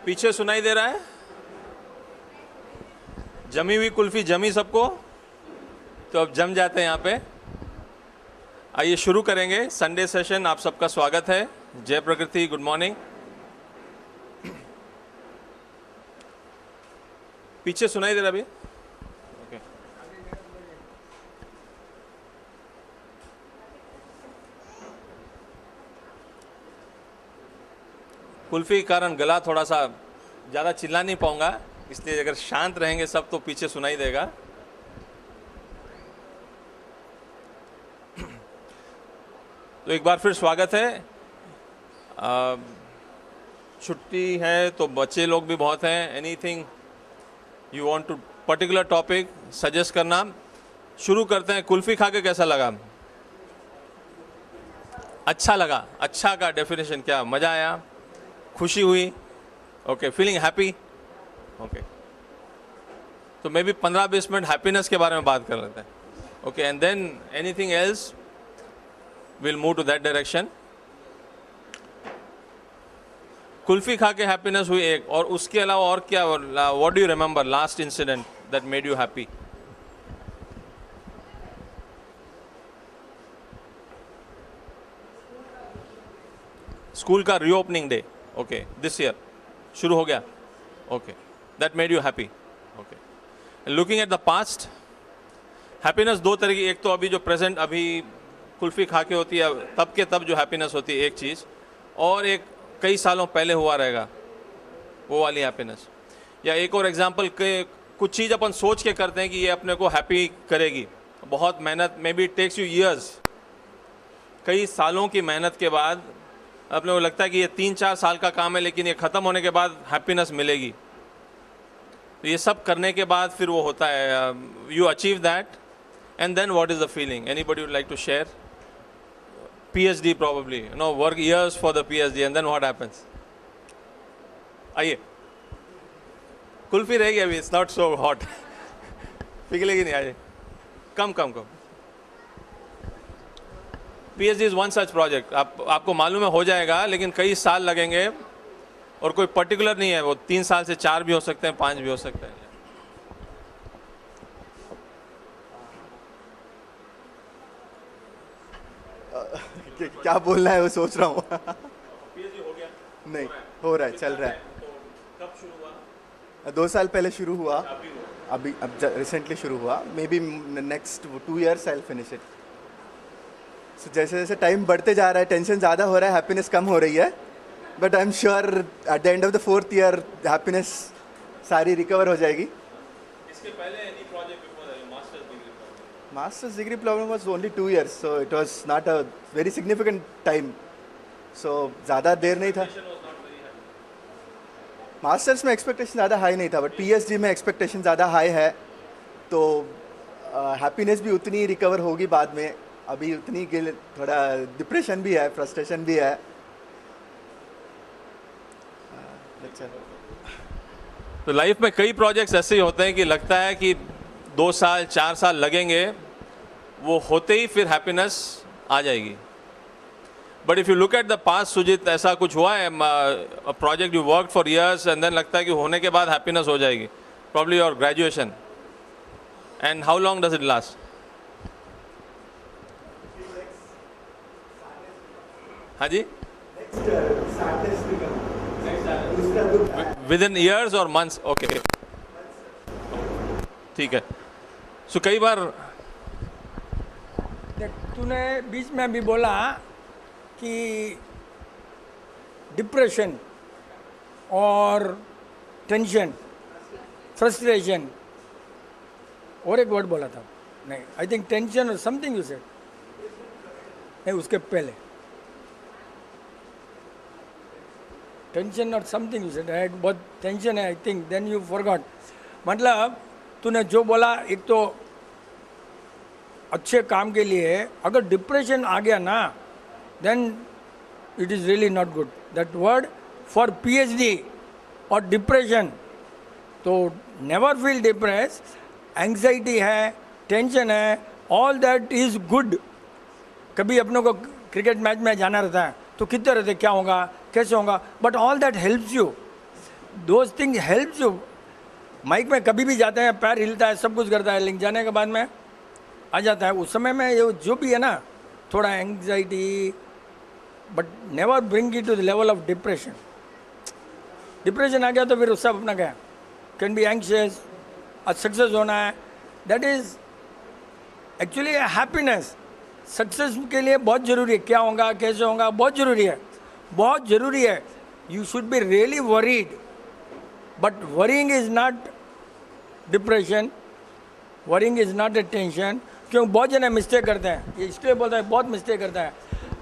पीछे सुनाई दे रहा है? जमी हुई कुल्फी जमी सबको? तो अब जम जाते हैं यहाँ पे। आइए शुरू करेंगे संडे सेशन। आप सबका स्वागत है। जय प्रकृति, गुड मॉर्निंग। पीछे सुनाई दे रहा अभी? ओके। कुल्फी के कारण गला थोड़ा सा ज़्यादा चिल्ला नहीं पाऊंगा, इसलिए अगर शांत रहेंगे सब तो पीछे सुनाई देगा। तो एक बार फिर स्वागत है। छुट्टी है तो बच्चे लोग भी बहुत हैं। Anything you want to particular topic suggest करना। शुरू करते हैं। कुल्फी खा के कैसा लगा? अच्छा लगा। अच्छा का डेफिनेशन क्या? मज़ा आया, खुशी हुई, ओके, फीलिंग हैप्पी, ओके। तो मे बी 15-20 मिनट हैप्पीनेस के बारे में बात कर लेते हैं, okay, and then anything else will move to that direction. Kulfi खा के हैप्पीनेस हुई एक, और उसके अलावा और क्या? What do you remember last incident that made you happy? School का reopening day, okay, this year शुरू हो गया, okay, that made you happy, okay. Looking at the past, happiness दो तरह की। एक तो अभी जो प्रेजेंट अभी कुल्फी खा के होती है तब के तब जो हैप्पीनेस होती है एक चीज़, और एक कई सालों पहले हुआ रहेगा वो वाली हैप्पीनेस। या एक और एग्जांपल के कुछ चीज़ अपन सोच के करते हैं कि ये अपने को हैप्पी करेगी, बहुत मेहनत, maybe takes you years, कई सालों की मेहनत के बाद अपने को लगता है कि ये 3-4 साल का काम है, लेकिन ये ख़त्म होने के बाद हैप्पीनेस मिलेगी। तो ये सब करने के बाद फिर वो होता है, you achieve that, and then what is the feeling? Anybody would like to share? PhD probably, you know, work years for the PhD, and then what happens? आइए, कुल्फी रहेगी अभी, it's not so hot, पिघलेगी नहीं। आइए, कम। PhD is one such project। आपको मालूम है हो जाएगा, लेकिन कई साल लगेंगे, और कोई पर्टिकुलर नहीं है, वो 3 साल से 4 भी हो सकते हैं, 5 भी हो सकते हैं। क्या बोलना है वो सोच रहा हूँ। PhD हो गया? नहीं, हो रहा है, चल रहा है। तो कब शुरू हुआ? 2 साल पहले शुरू हुआ, अब रिसेंटली शुरू हुआ। May be next 2 years I will finish it. So जैसे जैसे टाइम बढ़ते जा रहा है, टेंशन ज़्यादा हो रहा है, हैप्पीनेस कम हो रही है, but I am sure at the end of the 4th year happiness सारी रिकवर हो जाएगी। इसके पहले any project before that? Master's degree program was only 2 years, so it was not a very significant time. So ज़्यादा देर नहीं था। Masters में expectation ज़्यादा हाई नहीं था, बट PhD में एक्सपेक्टेशन ज़्यादा हाई है, तो हैप्पीनेस भी उतनी रिकवर होगी बाद में। अभी उतनी थोड़ा डिप्रेशन भी है, फ्रस्ट्रेशन भी है। तो लाइफ में कई प्रोजेक्ट्स ऐसे ही होते हैं कि लगता है कि 2 साल 4 साल लगेंगे, वो होते ही फिर हैप्पीनेस आ जाएगी। But if you look at the past, Sujit, ऐसा कुछ हुआ है? Project you work for years and then लगता है कि होने के बाद हैप्पीनेस हो जाएगी, probably your graduation, and how long does it last? हाँ जी, विद इन ईयर्स और मंथ्स, ओके, ठीक है। सो कई बार तूने बीच में भी बोला कि डिप्रेशन और टेंशन, फ्रस्ट्रेशन, और एक वर्ड बोला था, नहीं, आई थिंक टेंशन और समथिंग यू सेड, नहीं, उसके पहले टेंशन और समथिंग यू सेड, बहुत टेंशन है, I think, then you forgot. मतलब तूने जो बोला, एक तो अच्छे काम के लिए अगर डिप्रेशन आ गया ना, then it is really not good. That word for PhD और डिप्रेशन तो नेवर फील डिप्रेस. एंग्जाइटी है, टेंशन है, ऑल दैट इज गुड. कभी अपनों को क्रिकेट मैच में जाना रहता है तो कितने रहते, क्या होगा, कैसे होगा, but all that helps you. Those things helps you. Mic में कभी भी जाते हैं, पैर हिलता है, सब कुछ करता है, लेकिन जाने के बाद में आ जाता है. उस समय में ये जो भी है ना, थोड़ा anxiety, but never bring it to the level of depression. Depression आ गया तो फिर सब अपना गया. Can be anxious. आज सक्सेस होना है, that is actually happiness. Success के लिए बहुत ज़रूरी है. क्या होगा, कैसे होगा, बहुत ज़रूरी है, बहुत ज़रूरी है. You should be really worried, but worrying is not depression. Worrying is not a tension. क्योंकि बहुत जने मिस्टेक करते हैं, ये इसलिए बोलता है, बहुत मिस्टेक करता है.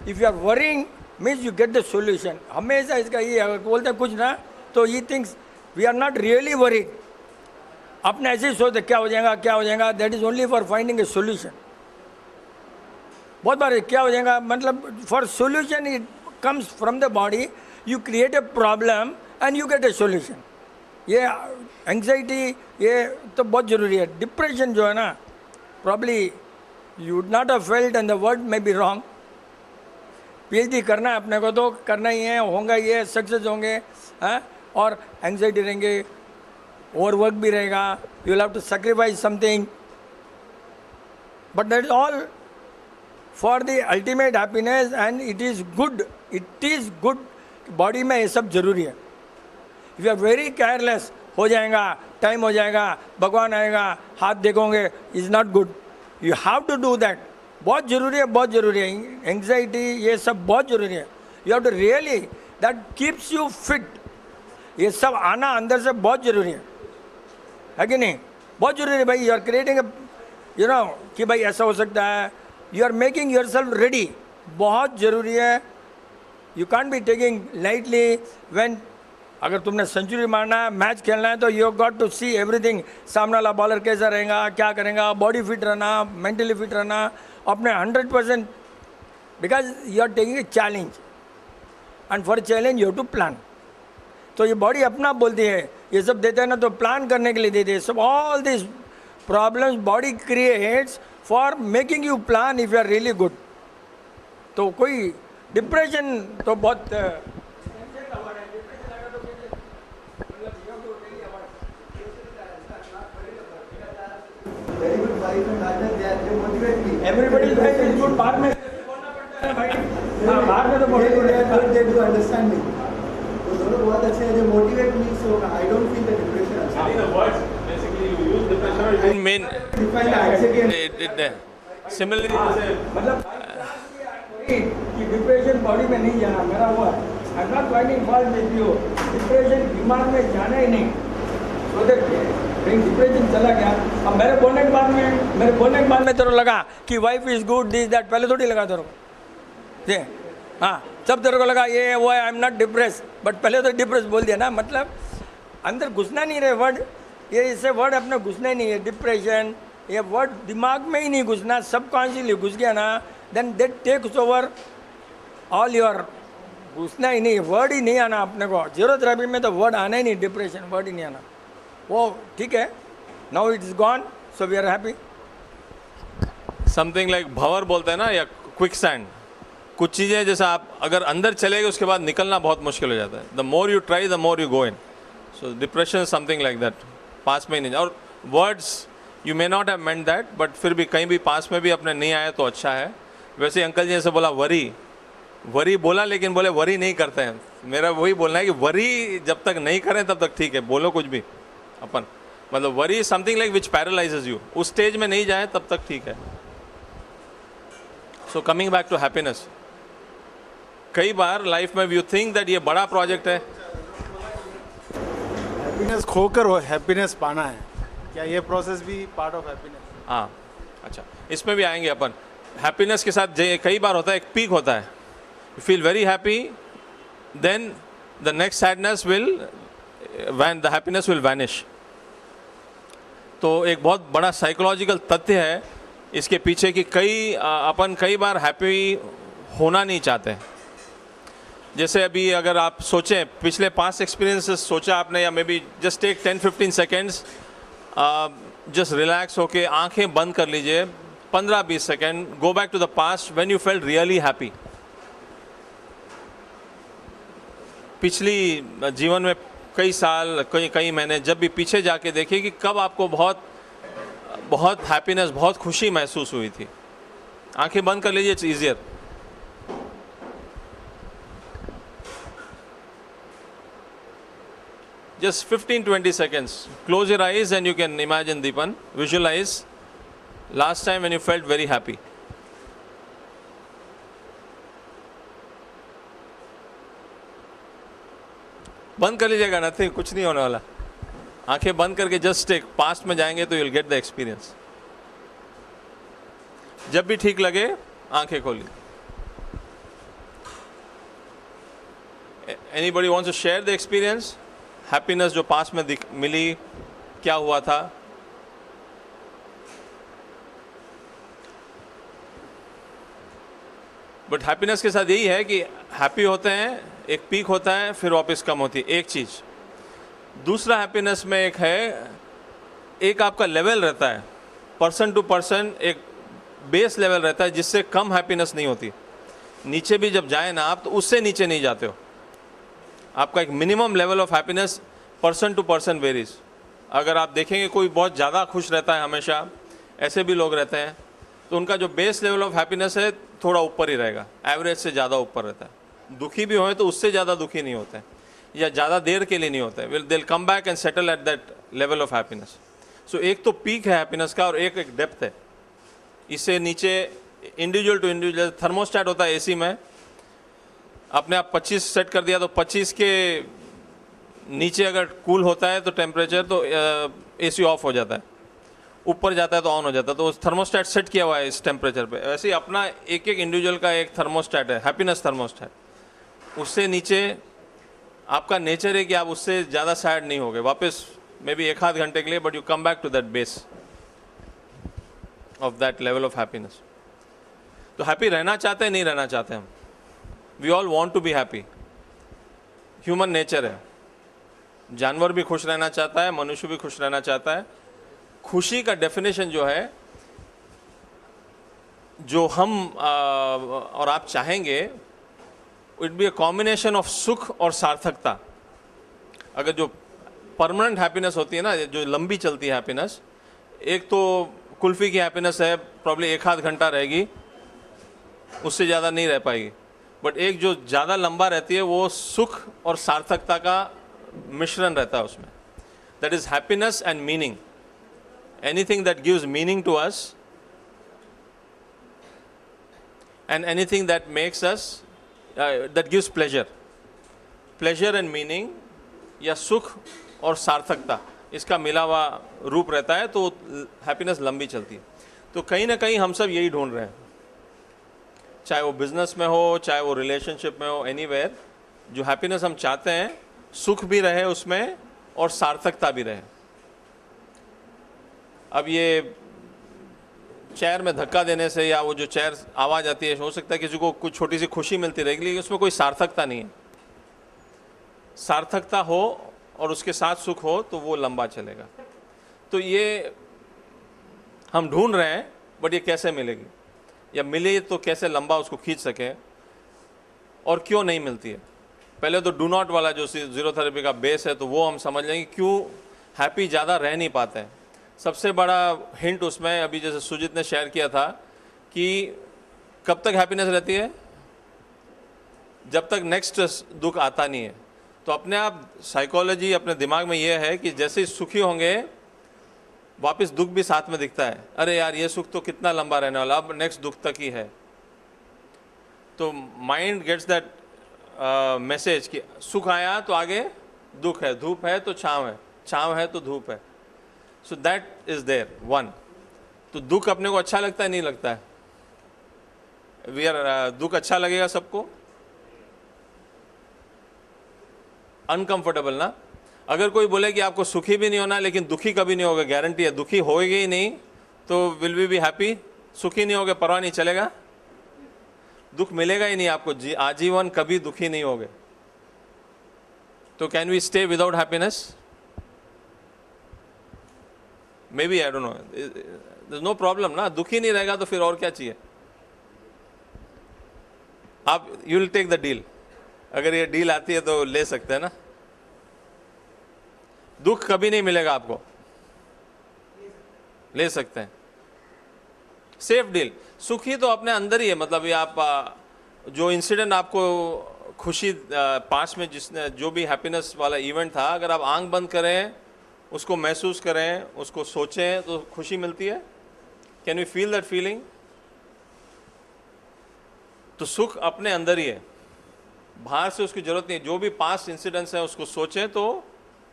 If you are worrying means you get the solution. हमेशा इसका ये अगर बोलते हैं कुछ ना, तो ये things we are not really worried. अपने ऐसे ही सोचते क्या हो जाएगा, क्या हो जाएगा. That is only for finding a solution. बहुत बार क्या हो जाएगा, मतलब for solution it comes from the body. You create a problem and you get a solution. ये एंग्जाइटी ये तो बहुत ज़रूरी है. डिप्रेशन जो है ना, probably you would not have felt and the word may be wrong. PhD करना है अपने को तो करना ही है, होगा ये, सक्सेस होंगे हैं, और एंग्जाइटी रहेंगे, ओवरवर्क भी रहेगा. You will have to sacrifice something, but that is all for the ultimate happiness. And it is good, it is good. Body में ये सब जरूरी है. If you are very careless, हो जाएगा, टाइम हो जाएगा, भगवान आएगा, हाथ देखोगे, is not good. You have to do that. बहुत ज़रूरी है, बहुत ज़रूरी है. एंग्जाइटी ये सब बहुत ज़रूरी है. You have to really, that keeps you fit. ये सब आना अंदर से बहुत ज़रूरी है कि नहीं? बहुत ज़रूरी है भाई. You are creating you know कि भाई ऐसा हो सकता है. You are making yourself ready. बहुत ज़रूरी है. You can't be taking lightly. When अगर तुमने सेंचुरी मारना है, मैच खेलना है, तो you got to see everything. सामने वाला बॉलर कैसा रहेगा, क्या करेगा, बॉडी फिट रहना, मेंटली फिट रहना, अपने 100%, because you are taking a challenge. And for challenge you have to plan. तो ये बॉडी अपना बोलती है, ये सब देते हैं ना तो प्लान करने के लिए देते हैं. सब all this problems body creates for making you plan if you are really good. तो कोई डिप्रेशन तो बहुत एवरीबॉडी इज गुड. बाहर में बोलना पड़ता है भाई. हाँ, बाहर में तो बहुत गुड है. They do understand me. वो दोनों बहुत अच्छे हैं. जो motivate me, so I don't feel the depression. the words basically you use depression in main define exactly. similarly मतलब कि डिप्रेशन बॉडी में नहीं जाना, मेरा वो है. I am not finding fault with you. Depression दिमाग में जाना ही नहीं. सो दैट कहीं डिप्रेशन चला गया. अब मेरे बोलने के बाद में तेरे को लगा कि wife is good, this that. पहले थोड़ी लगा तेरे को. ये हाँ, जब तेरे को लगा ये वो है, I am not depress, but पहले तो डिप्रेस बोल दिया ना. मतलब अंदर घुसना नहीं रहे वर्ड. ये इससे वर्ड अपने घुसना ही नहीं है. डिप्रेशन ये वर्ड दिमाग में ही नहीं घुसना. सबकॉन्शियसली घुस गया ना, then that takes over all your. घुसना ही नहीं, वर्ड ही नहीं आना अपने को. जीरो थेरेपी में तो वर्ड आना ही नहीं. डिप्रेशन वर्ड ही नहीं आना. वो ठीक है, now it is gone, so we are happy. Something like भंवर बोलते हैं ना, या क्विक सैंड. कुछ चीज़ें जैसे आप अगर अंदर चले गए उसके बाद निकलना बहुत मुश्किल हो जाता है. The more you try the more you go in. So depression something like that. पास में ही नहीं. और words you may not have meant that, but फिर भी कहीं भी पास में भी अपने नहीं आए तो अच्छा है. वैसे अंकल जी जैसे बोला वरी बोला, लेकिन बोले वरी नहीं करते हैं. मेरा वही बोलना है कि वरी जब तक नहीं करें तब तक ठीक है, बोलो कुछ भी अपन. मतलब worry something like which paralyses you. उस स्टेज में नहीं जाए तब तक ठीक है. So coming back to happiness. कई बार लाइफ में यू थिंक दैट ये बड़ा प्रोजेक्ट है. हैप्पीनेस खोकर हो हैप्पीनेस पाना है. क्या ये प्रोसेस भी पार्ट ऑफ हैप्पीनेस? हाँ, अच्छा, इसमें भी आएंगे अपन. हैप्पीनेस के साथ कई बार होता है, एक पीक होता है. You feel very happy, then the next sadness will the happiness will vanish. तो एक बहुत बड़ा साइकोलॉजिकल तथ्य है इसके पीछे कि अपन कई बार हैप्पी होना नहीं चाहते. जैसे अभी अगर आप सोचें पिछले 5 एक्सपीरियंसेस सोचा आपने, या maybe just take 10-15 seconds, just relax होके आंखें बंद कर लीजिए 15-20 second. Go back to the past when you felt really happy. पिछली जीवन में कई साल, कई महीने, जब भी पीछे जाके देखिए कि कब आपको बहुत हैप्पीनेस, बहुत खुशी महसूस हुई थी. आंखें बंद कर लीजिए, it's easier. Just 15-20 seconds. Close your eyes and you can imagine, Deepan, visualize last time when you felt very happy. बंद कर लीजिएगा, नथिंग, कुछ नहीं होने वाला. आंखें बंद करके जस्ट एक पास्ट में जाएंगे तो you'll get the experience. जब भी ठीक लगे आंखें खोलिए. Anybody wants to share the experience? Happiness जो पास में मिली, क्या हुआ था? बट हैप्पीनेस के साथ यही है कि हैप्पी होते हैं, एक पीक होता है, फिर वापस कम होती है, एक चीज़. दूसरा हैप्पीनेस में एक है, एक आपका लेवल रहता है, पर्सन टू पर्सन एक बेस लेवल रहता है जिससे कम हैप्पीनेस नहीं होती. नीचे भी जब जाए ना आप, तो उससे नीचे नहीं जाते हो. आपका एक minimum level of happiness person to person varies. अगर आप देखेंगे कोई बहुत ज़्यादा खुश रहता है हमेशा, ऐसे भी लोग रहते हैं, तो उनका जो बेस लेवल ऑफ हैप्पीनेस है थोड़ा ऊपर ही रहेगा, एवरेज से ज़्यादा ऊपर रहता है. दुखी भी होए तो उससे ज़्यादा दुखी नहीं होते हैं, या ज़्यादा देर के लिए नहीं होते हैं. They will come back and settle at that level of happiness. So एक तो पीक है हैप्पीनेस का, और एक डेप्थ है. इससे नीचे इंडिविजुअल टू इंडिविजुअल थर्मोस्टैट होता है एसी में. आपने आप 25 सेट कर दिया तो 25 के नीचे अगर कूल होता है तो टेम्परेचर, तो एसी ऑफ हो जाता है. ऊपर जाता है तो ऑन हो जाता है. तो थर्मोस्टैट सेट किया हुआ है इस टेम्परेचर पे. ऐसे ही अपना एक इंडिविजुअल का एक थर्मोस्टैट है, हैप्पीनेस थर्मोस्टैट. उससे नीचे आपका नेचर है कि आप उससे ज़्यादा सैड नहीं होगे वापस, मे बी 1-8 घंटे के लिए, but you come back to that base of that level of happiness. तो हैप्पी रहना चाहते हैं, नहीं रहना चाहते हम? We all want to be happy. Human nature है. जानवर भी खुश रहना चाहता है, मनुष्य भी खुश रहना चाहता है. खुशी का डेफिनेशन जो है, जो हम और आप चाहेंगे, it be a combination of सुख और सार्थकता. अगर जो परमानेंट हैप्पीनेस होती है ना, जो लंबी चलती है हैप्पीनेस, एक तो कुल्फ़ी की हैप्पीनेस है, प्रॉब्ली 1-8 घंटा रहेगी, उससे ज़्यादा नहीं रह पाएगी. बट एक जो ज़्यादा लंबा रहती है, वो सुख और सार्थकता का मिश्रण रहता है उसमें. That is happiness and meaning. Anything that gives meaning to us and anything that makes us, that gives pleasure. Pleasure and meaning, या सुख और सार्थकता, इसका मिला हुआ रूप रहता है, तो हैप्पीनेस लंबी चलती है. तो कहीं ना कहीं हम सब यही ढूंढ रहे हैं, चाहे वो बिजनेस में हो, चाहे वो रिलेशनशिप में हो, एनीवेयर. जो हैप्पीनेस हम चाहते हैं, सुख भी रहे उसमें और सार्थकता भी रहे. अब ये चेयर में धक्का देने से, या वो जो चेयर आवाज़ आती है, हो सकता है किसी को कुछ छोटी सी खुशी मिलती रहेगी, लेकिन उसमें कोई सार्थकता नहीं है. सार्थकता हो और उसके साथ सुख हो तो वो लंबा चलेगा. तो ये हम ढूंढ रहे हैं, बट ये कैसे मिलेगी, या मिले तो कैसे लंबा उसको खींच सकें, और क्यों नहीं मिलती है. पहले तो डू नॉट वाला जो जीरो थेरेपी का बेस है, तो वो हम समझ लेंगे क्यों हैप्पी ज़्यादा रह नहीं पाते हैं. सबसे बड़ा हिंट उसमें, अभी जैसे सुजीत ने शेयर किया था, कि कब तक हैप्पीनेस रहती है, जब तक नेक्स्ट दुख आता नहीं है. तो अपने आप साइकोलॉजी अपने दिमाग में ये है कि जैसे ही सुखी होंगे, वापस दुख भी साथ में दिखता है. अरे यार, ये सुख तो कितना लंबा रहने वाला, अब नेक्स्ट दुख तक ही है. तो माइंड गेट्स दैट मैसेज कि सुख आया तो आगे दुख है, धूप है तो छाँव है, छाँव है तो धूप है. So that is there one. तो दुख अपने को अच्छा लगता है, नहीं लगता है? दुख अच्छा लगेगा सबको? अनकंफर्टेबल ना. अगर कोई बोले कि आपको सुखी भी नहीं होना लेकिन दुखी कभी नहीं होगा, गारंटी है, दुखी होएगी ही नहीं, तो विल वी बी हैप्पी? सुखी नहीं होगे, परवाह नहीं, चलेगा? दुख मिलेगा ही नहीं आपको, आजीवन कभी दुखी नहीं होगे। तो can we stay without happiness? Maybe, I don't know, there is no problem ना, दुखी नहीं रहेगा तो फिर और क्या चाहिए? आप you will take the deal, अगर ये डील आती है तो ले सकते हैं ना। दुख कभी नहीं मिलेगा आपको, ले सकते हैं, सेफ डील। सुखी तो अपने अंदर ही है, मतलब ये आप जो इंसिडेंट आपको खुशी पास में जिसने जो भी हैप्पीनेस वाला इवेंट था, अगर आप आंख बंद करें, उसको महसूस करें, उसको सोचें तो खुशी मिलती है। Can we feel that feeling? तो सुख अपने अंदर ही है, बाहर से उसकी जरूरत नहीं है। जो भी पास्ट इंसिडेंट्स हैं उसको सोचें तो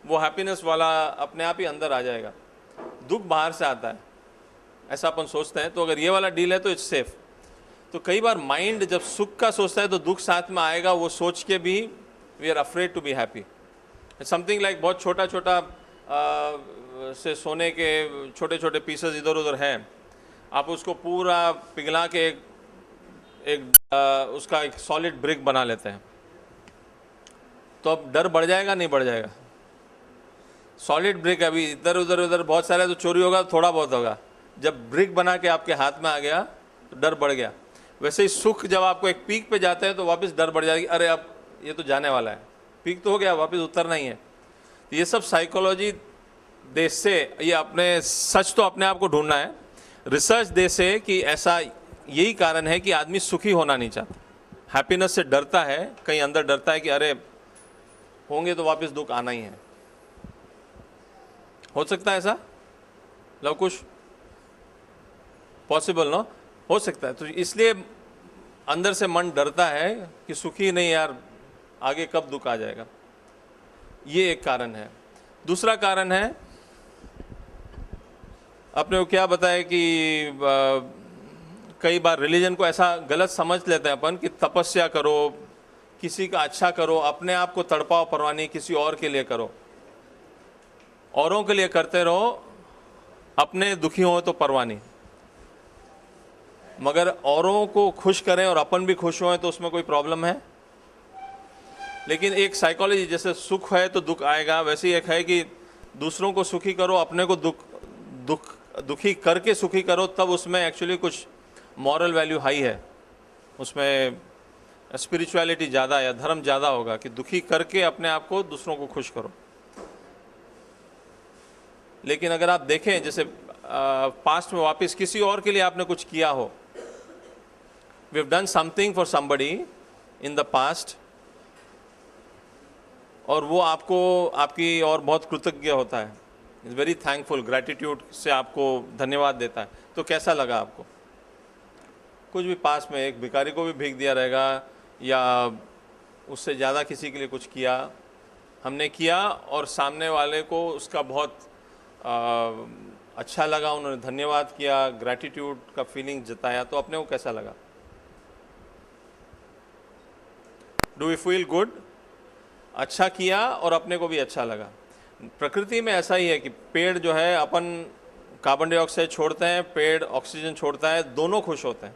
वो हैप्पीनेस वाला अपने आप ही अंदर आ जाएगा। दुख बाहर से आता है, ऐसा अपन सोचते हैं। तो अगर ये वाला डील है तो इट्स सेफ। तो कई बार माइंड जब सुख का सोचता है तो दुख साथ में आएगा, वो सोच के भी we are afraid to be happy. Something like बहुत छोटा छोटा से सोने के छोटे छोटे पीसेस इधर उधर हैं, आप उसको पूरा पिघला के उसका एक सॉलिड ब्रिक बना लेते हैं, तो अब डर बढ़ जाएगा नहीं बढ़ जाएगा? सॉलिड ब्रिक अभी इधर उधर उधर बहुत सारे तो चोरी होगा, थोड़ा बहुत होगा। जब ब्रिक बना के आपके हाथ में आ गया तो डर बढ़ गया। वैसे ही सुख जब आपको एक पीक पे जाते हैं तो वापस डर बढ़ जाएगी, अरे अब ये तो जाने वाला है, पीक तो हो गया, वापस उतरना ही है। तो ये सब साइकोलॉजी देश से, ये अपने सच तो अपने आप को ढूंढना है। रिसर्च देश से कि ऐसा यही कारण है कि आदमी सुखी होना नहीं चाहता, हैप्पीनेस से डरता है, कहीं अंदर डरता है कि अरे होंगे तो वापस दुख आना ही है। हो सकता है ऐसा लव कुश? Possible no? हो सकता है। तो इसलिए अंदर से मन डरता है कि सुखी नहीं यार, आगे कब दुख आ जाएगा। ये एक कारण है। दूसरा कारण है, आपने वो क्या बताया कि कई बार रिलीजन को ऐसा गलत समझ लेते हैं अपन कि तपस्या करो, किसी का अच्छा करो, अपने आप को तड़पाओ, परवाह नहीं, किसी और के लिए करो, औरों के लिए करते रहो, अपने दुखी हो तो परवाह नहीं। मगर औरों को खुश करें और अपन भी खुश हों तो उसमें कोई प्रॉब्लम है? लेकिन एक साइकोलॉजी, जैसे सुख है तो दुख आएगा, वैसे ही एक है कि दूसरों को सुखी करो, अपने को दुखी करके सुखी करो, तब उसमें एक्चुअली कुछ मॉरल वैल्यू हाई है, उसमें स्पिरिचुअलिटी ज़्यादा या धर्म ज़्यादा होगा कि दुखी करके अपने आप को दूसरों को खुश करो। लेकिन अगर आप देखें, जैसे पास्ट में वापस किसी और के लिए आपने कुछ किया हो, we have done something for somebody in the past, और वो आपको आपकी और बहुत कृतज्ञ होता है, इज़ वेरी थैंकफुल, ग्रैटिट्यूड से आपको धन्यवाद देता है, तो कैसा लगा आपको? कुछ भी पास में एक भिखारी को भी भीख दिया रहेगा या उससे ज़्यादा किसी के लिए कुछ किया, हमने किया और सामने वाले को उसका बहुत अच्छा लगा, उन्होंने धन्यवाद किया, ग्रैटिट्यूड का फीलिंग जताया, तो अपने को कैसा लगा? Do we feel good? अच्छा किया और अपने को भी अच्छा लगा। प्रकृति में ऐसा ही है कि पेड़ जो है, अपन कार्बन डाइऑक्साइड छोड़ते हैं, पेड़ ऑक्सीजन छोड़ता है, दोनों खुश होते हैं,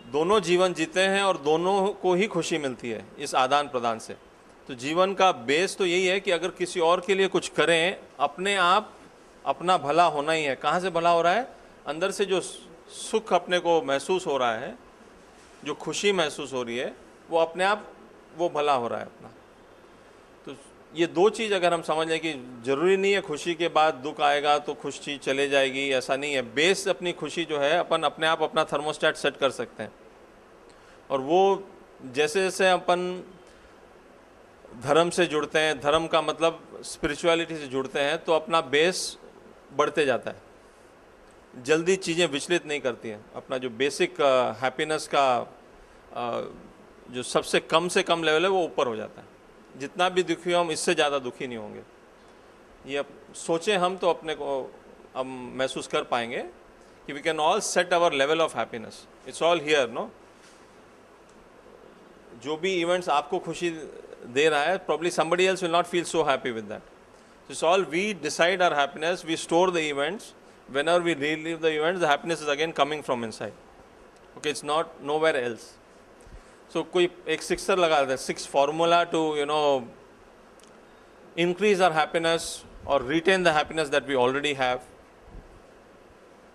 दोनों जीवन जीते हैं और दोनों को ही खुशी मिलती है इस आदान प्रदान से। तो जीवन का बेस तो यही है कि अगर किसी और के लिए कुछ करें, अपने आप अपना भला होना ही है। कहाँ से भला हो रहा है? अंदर से जो सुख अपने को महसूस हो रहा है, जो खुशी महसूस हो रही है, वो अपने आप वो भला हो रहा है अपना। तो ये दो चीज़ अगर हम समझ लें कि ज़रूरी नहीं है खुशी के बाद दुख आएगा तो खुश चीज़ चले जाएगी, ऐसा नहीं है। बेस अपनी खुशी जो है अपन अपने आप अपना थर्मोस्टेट सेट कर सकते हैं, और वो जैसे जैसे अपन धर्म से जुड़ते हैं, धर्म का मतलब स्पिरिचुअलिटी से जुड़ते हैं, तो अपना बेस बढ़ते जाता है, जल्दी चीज़ें विचलित नहीं करती हैं। अपना जो बेसिक हैप्पीनेस का जो सबसे कम से कम लेवल है वो ऊपर हो जाता है। जितना भी दुखी हो हम, इससे ज़्यादा दुखी नहीं होंगे। ये अब सोचें हम तो अपने को हम महसूस कर पाएंगे कि we can all set our level of happiness, it's all here no. जो भी इवेंट्स आपको खुशी दे रहा है, probably somebody else will not feel so happy with that. So it's all we decide our happiness, we store the events, whenever we relive the events, the happiness is again coming from inside. Okay, it's not nowhere else. So कोई एक sixer लगा देता है, 6 formula to increase our happiness or retain the happiness that we already have.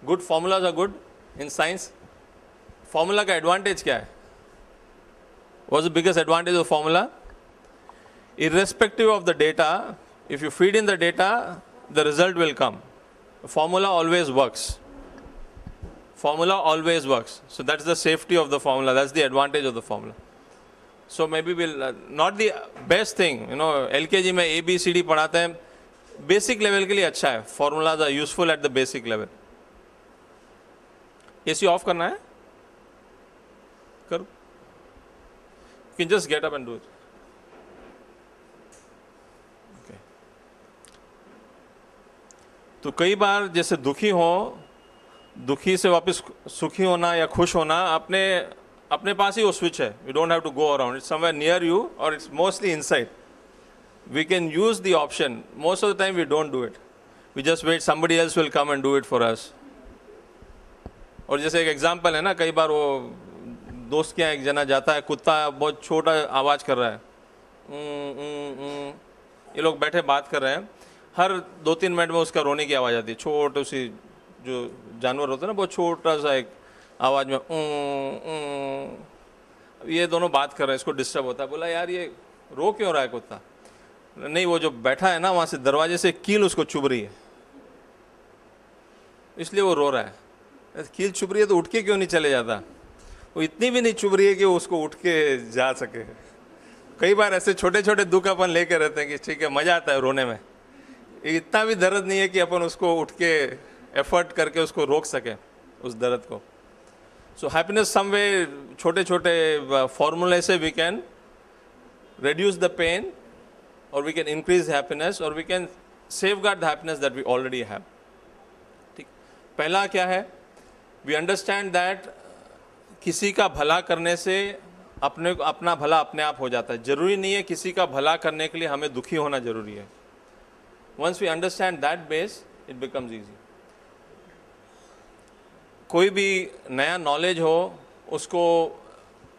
Good formulas are good in science. Formula का advantage क्या है? What's the biggest advantage of formula? Irrespective of the data, if you feed in the data, the result will come. Formula always works. Formula always works. So that's the safety of the formula. That's the advantage of the formula. So maybe we'll not the best thing. LKG में ABCD पढ़ाते हैं, basic level के लिए अच्छा है. Formulas are useful at the basic level. AC off करना है? करो. You can just get up and do it. Okay. तो कई बार जैसे दुखी से वापस सुखी होना या खुश होना अपने पास ही वो स्विच है. You don't have to go around. It's somewhere near you or it's mostly inside. We can use the option. Most of the time we don't do it. We just wait, somebody else will come and do it for us. और जैसे एक example है ना, कई बार वो दोस्त के यहाँ एक जना जाता है, कुत्ता बहुत छोटा आवाज़ कर रहा है, ये लोग बैठे बात कर रहे हैं, हर 2-3 मिनट में उसका रोने की आवाज़ आती है. छोटी सी जो जानवर होता है ना, बहुत छोटा सा एक आवाज़ में ये दोनों बात कर रहे हैं, इसको डिस्टर्ब होता है. बोला यार ये रो क्यों रहा है कुत्ता? नहीं, वो जो बैठा है ना वहाँ से दरवाजे से कील उसको चुभ रही है, इसलिए वो रो रहा है. कील चुभ रही है तो उठ के क्यों नहीं चले जाता? वो इतनी भी नहीं चुभ रही है कि वो उसको उठ के जा सके. कई बार ऐसे छोटे छोटे दुख अपन लेके रहते हैं कि ठीक है मज़ा आता है रोने में, इतना भी दर्द नहीं है कि अपन उसको उठ के एफर्ट करके उसको रोक सके उस दर्द को. सो हैप्पीनेस सम वे छोटे छोटे फॉर्मूले से we can reduce the pain or we can increase happiness or we can safeguard the happiness that we already have. ठीक, पहला क्या है? We understand that किसी का भला करने से अपना भला अपने आप हो जाता है. जरूरी नहीं है किसी का भला करने के लिए हमें दुखी होना जरूरी है. Once we understand that base, it becomes easy. कोई भी नया नॉलेज हो उसको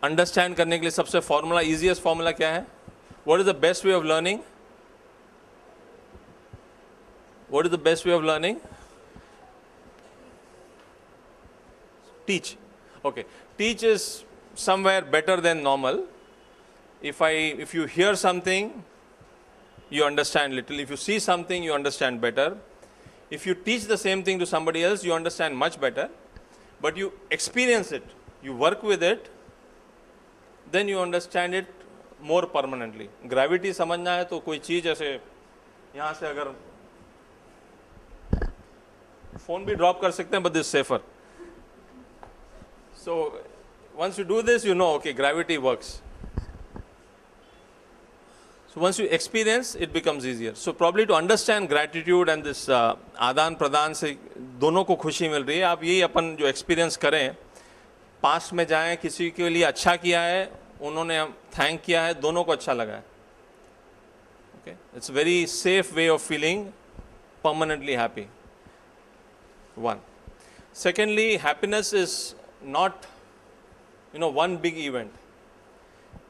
अंडरस्टैंड करने के लिए सबसे फॉर्मूला, इजीएस्ट फॉर्मूला क्या है? What is the best way of learning? What is the best way of learning? Teach. Okay, teach is somewhere better than normal. If you hear something, you understand little. If you see something, you understand better. If you teach the same thing to somebody else, you understand much better. But you experience it, you work with it, then you understand it more permanently. Gravity समझना है तो कोई चीज़ ऐसे यहाँ से अगर phone भी drop कर सकते हैं, but this is safer. So once you do this, you know, okay, gravity works. So once you experience, it becomes easier. So probably to understand gratitude and this आदान प्रदान से दोनों को खुशी मिल रही है. आप यही अपन जो एक्सपीरियंस करें, पास्ट में जाएं, किसी के लिए अच्छा किया है, उन्होंने थैंक किया है, दोनों को अच्छा लगा है. Okay, it's very safe way of feeling permanently happy. One. Secondly, happiness is not one big event.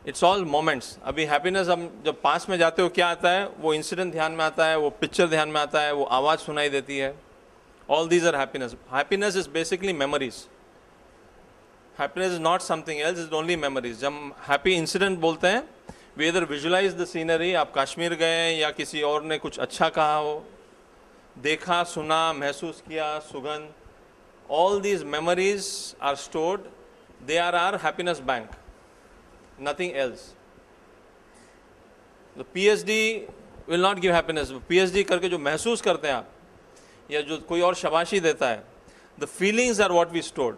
It's all moments. अभी हैप्पीनेस, हम जब पास में जाते हो क्या आता है? वो इंसिडेंट ध्यान में आता है, वो पिक्चर ध्यान में आता है, वो आवाज़ सुनाई देती है. All these are happiness. Happiness is basically memories. Happiness is not something else, is only memories. जब हम हैप्पी इंसिडेंट बोलते हैं, वी इधर विजुलाइज द सीनरी. आप कश्मीर गए या किसी और ने कुछ अच्छा कहा हो, देखा, सुना, महसूस किया, सुगंध. All these memories are stored. They are are happiness bank. Nothing else. The PhD will not give happiness. PhD करके जो महसूस करते हैं आप, या जो कोई और शाबाशी देता है, the feelings are what we stored,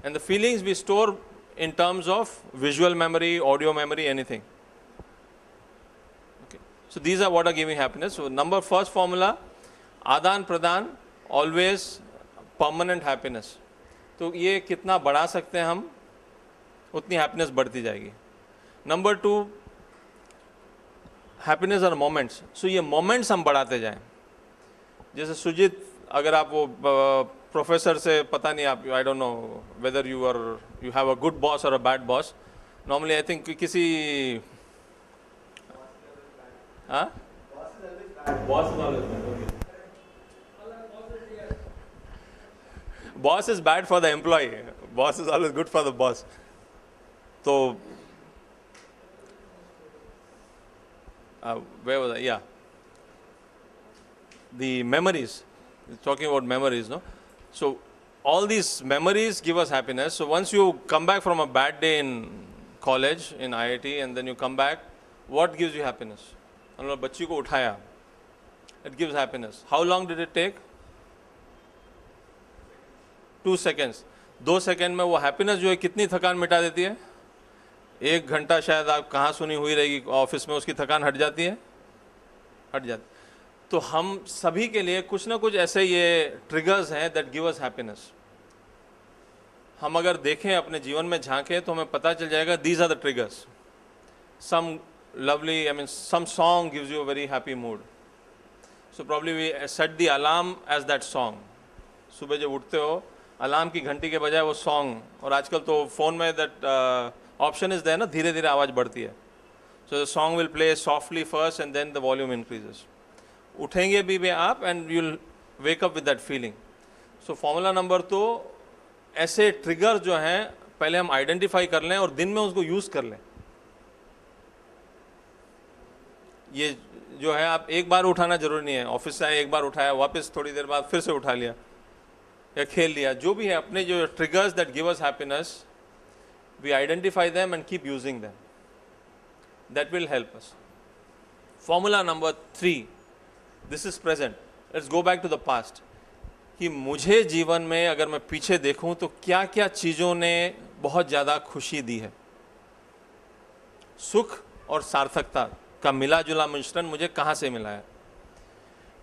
and the feelings we store in terms of visual memory, audio memory, anything. Okay. So these are what are giving happiness. So first formula, आदान प्रदान, always permanent happiness. तो ये कितना बढ़ा सकते हैं हम, उतनी हैप्पीनेस बढ़ती जाएगी. Number 2, happiness are moments. So ये मोमेंट्स हम बढ़ाते जाएं. जैसे सुजीत, अगर आप वो प्रोफेसर से पता नहीं आप, I don't know whether you have a good boss और a bad boss. Normally I think किसी हाँ boss boss is bad for the employee, boss is always good for the boss. तो where was I? Yeah. The memories, talking about memories, no? So all these memories give us happiness. So once you come back from a bad day in college, in IIT, and then you come back, what gives you happiness? हमने बच्ची को उठाया, it gives happiness. How long did it take? 2 seconds. 2 second में वो happiness जो है कितनी थकान मिटा देती है. 1 घंटा शायद आप कहाँ सुनी हुई रहेगी ऑफिस में, उसकी थकान हट जाती है, हट जाती. तो हम सभी के लिए कुछ ना कुछ ऐसे ये ट्रिगर्स हैं दैट गिव अस हैप्पीनेस. हम अगर देखें अपने जीवन में झांकें तो हमें पता चल जाएगा these are the triggers. Some lovely, I mean some song gives you a very happy mood. So probably we set the alarm as that song. सुबह जब उठते हो अलार्म की घंटी के बजाय वो सॉन्ग, और आजकल तो फ़ोन में दैट ऑप्शन इज देयर ना, धीरे धीरे आवाज़ बढ़ती है. So the song will play softly first and then the volume increases. उठेंगे भी आप and you will wake up with that feeling. So formula number तो ऐसे ट्रिगर जो हैं पहले हम आइडेंटिफाई कर लें और दिन में उसको यूज़ कर लें. ये जो है आप एक बार उठाना जरूरी नहीं है. ऑफिस से आए एक बार उठाया, वापस थोड़ी देर बाद फिर से उठा लिया या खेल लिया, जो भी है अपने जो triggers that give us happiness, we identify them and keep using them. That will help us. Formula number 3, this is present. Let's go back to the past. कि मुझे जीवन में अगर मैं पीछे देखूं तो क्या क्या चीज़ों ने बहुत ज़्यादा खुशी दी है. सुख और सार्थकता का मिला जुला मिश्रण मुझे कहाँ से मिला है.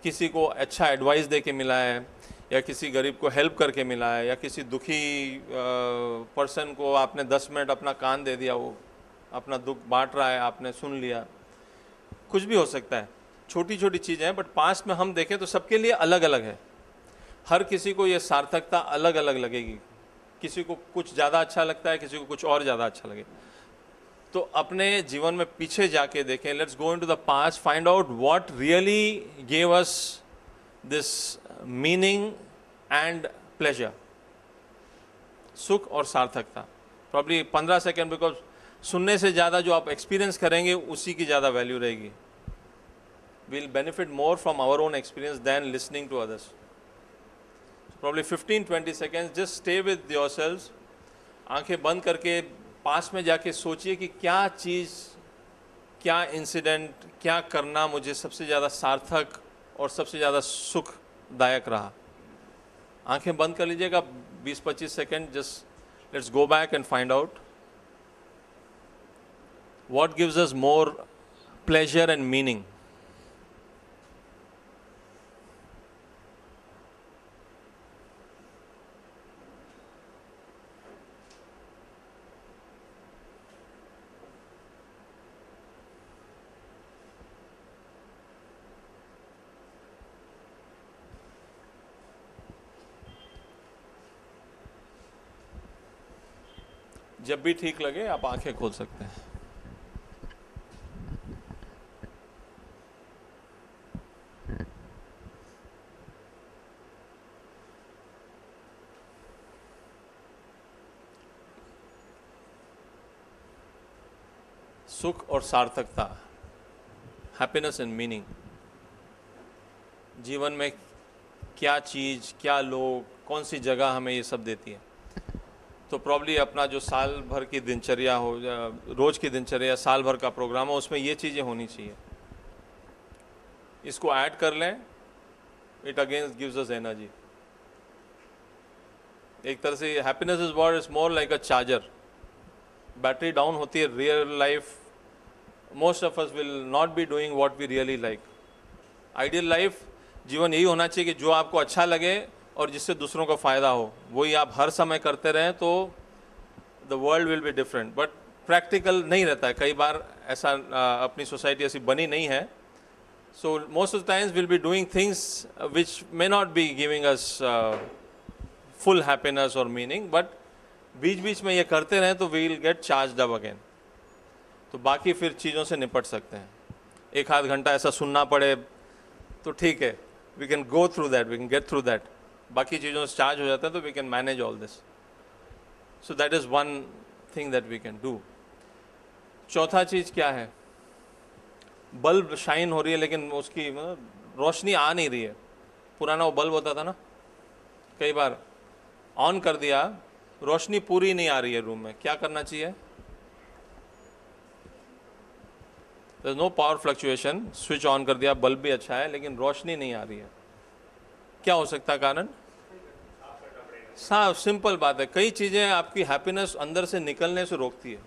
किसी को अच्छा एडवाइस दे के मिला है, या किसी गरीब को हेल्प करके मिला है, या किसी दुखी पर्सन को आपने 10 मिनट अपना कान दे दिया, वो अपना दुख बांट रहा है, आपने सुन लिया. कुछ भी हो सकता है, छोटी छोटी चीज़ें हैं, बट पास्ट में हम देखें तो सबके लिए अलग अलग है. हर किसी को ये सार्थकता अलग अलग लगेगी. किसी को कुछ ज़्यादा अच्छा लगता है, किसी को कुछ और ज़्यादा अच्छा लगे. तो अपने जीवन में पीछे जाके देखें. Let's go into the past, find out what really gave us this meaning and pleasure. सुख और सार्थकता. प्रॉब्ली 15 सेकेंड, बिकॉज सुनने से ज़्यादा जो आप एक्सपीरियंस करेंगे उसी की ज़्यादा वैल्यू रहेगी. Will benefit more from our own experience than listening to others. Probably 15-20 seconds, just stay with yourselves. आंखें बंद करके पास में जाके सोचिए कि क्या चीज़, क्या इंसिडेंट, क्या करना मुझे सबसे ज़्यादा सार्थक और सबसे ज़्यादा सुखदायक रहा. आंखें बंद कर लीजिएगा 20-25 second. Just let's go back and find out what gives us more pleasure and meaning. जब भी ठीक लगे आप आंखें खोल सकते हैं. सुख और सार्थकता, हैप्पीनेस एंड मीनिंग. जीवन में क्या चीज़, क्या लोग, कौन सी जगह हमें ये सब देती है. तो प्रॉब्ली अपना जो साल भर की दिनचर्या हो, रोज़ की दिनचर्या, साल भर का प्रोग्राम हो, उसमें ये चीज़ें होनी चाहिए. इसको ऐड कर लें, it again gives us energy. एक तरह से happiness is what is more like a charger. Battery down होती है real life, most of us will not be doing what we really like. Ideal life, जीवन यही होना चाहिए कि जो आपको अच्छा लगे और जिससे दूसरों को फ़ायदा हो, वही आप हर समय करते रहें, तो the world will be different. But practical नहीं रहता है कई बार. ऐसा अपनी सोसाइटी ऐसी बनी नहीं है. So most of the times will be doing things which may not be giving us full happiness or meaning, but बीच बीच में ये करते रहें तो we will get charged up again. तो बाकी फिर चीज़ों से निपट सकते हैं. एक आध घंटा ऐसा सुनना पड़े तो ठीक है, we can go through that, we can get through that. बाकी चीज़ों से चार्ज हो जाता है तो we can manage all this. So that is one thing that we can do. चौथा चीज़ क्या है? बल्ब शाइन हो रही है लेकिन उसकी मतलब रोशनी आ नहीं रही है. पुराना वो बल्ब होता था ना, कई बार ऑन कर दिया, रोशनी पूरी नहीं आ रही है रूम में, क्या करना चाहिए? There is no power fluctuation, switch on कर दिया, बल्ब भी अच्छा है लेकिन रोशनी नहीं आ रही है. क्या हो सकता है कारण? साफ सिंपल बात है, कई चीज़ें आपकी हैप्पीनेस अंदर से निकलने से रोकती है.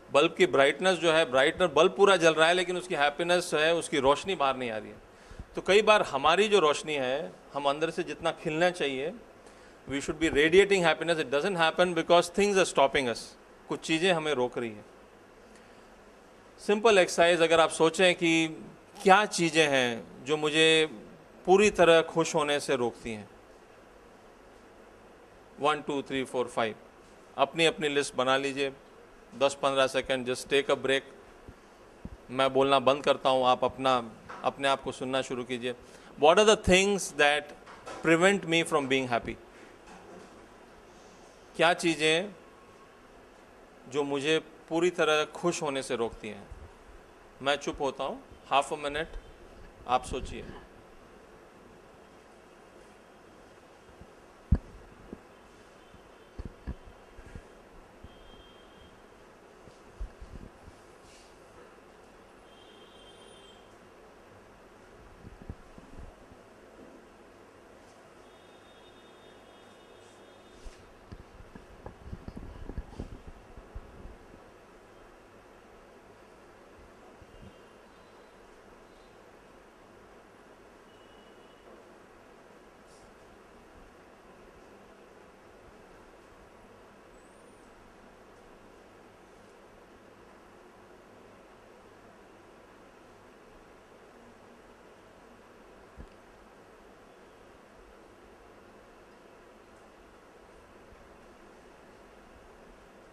बल्ब की ब्राइटनेस जो है, ब्राइटनेस बल्ब पूरा जल रहा है लेकिन उसकी हैप्पीनेस है, उसकी रोशनी बाहर नहीं आ रही है. तो कई बार हमारी जो रोशनी है, हम अंदर से जितना खिलना चाहिए, we should be radiating happiness. It doesn't happen because things are stopping us. कुछ चीज़ें हमें रोक रही है. सिंपल एक्सरसाइज, अगर आप सोचें कि क्या चीज़ें हैं जो मुझे पूरी तरह खुश होने से रोकती हैं. 1 2 3 4 5 अपनी अपनी लिस्ट बना लीजिए. 10-15 second just take a break. मैं बोलना बंद करता हूँ, आप अपने आप को सुनना शुरू कीजिए. What are the things that prevent me from being happy? क्या चीज़ें जो मुझे पूरी तरह खुश होने से रोकती हैं? मैं चुप होता हूँ, हाफ अ मिनट आप सोचिए.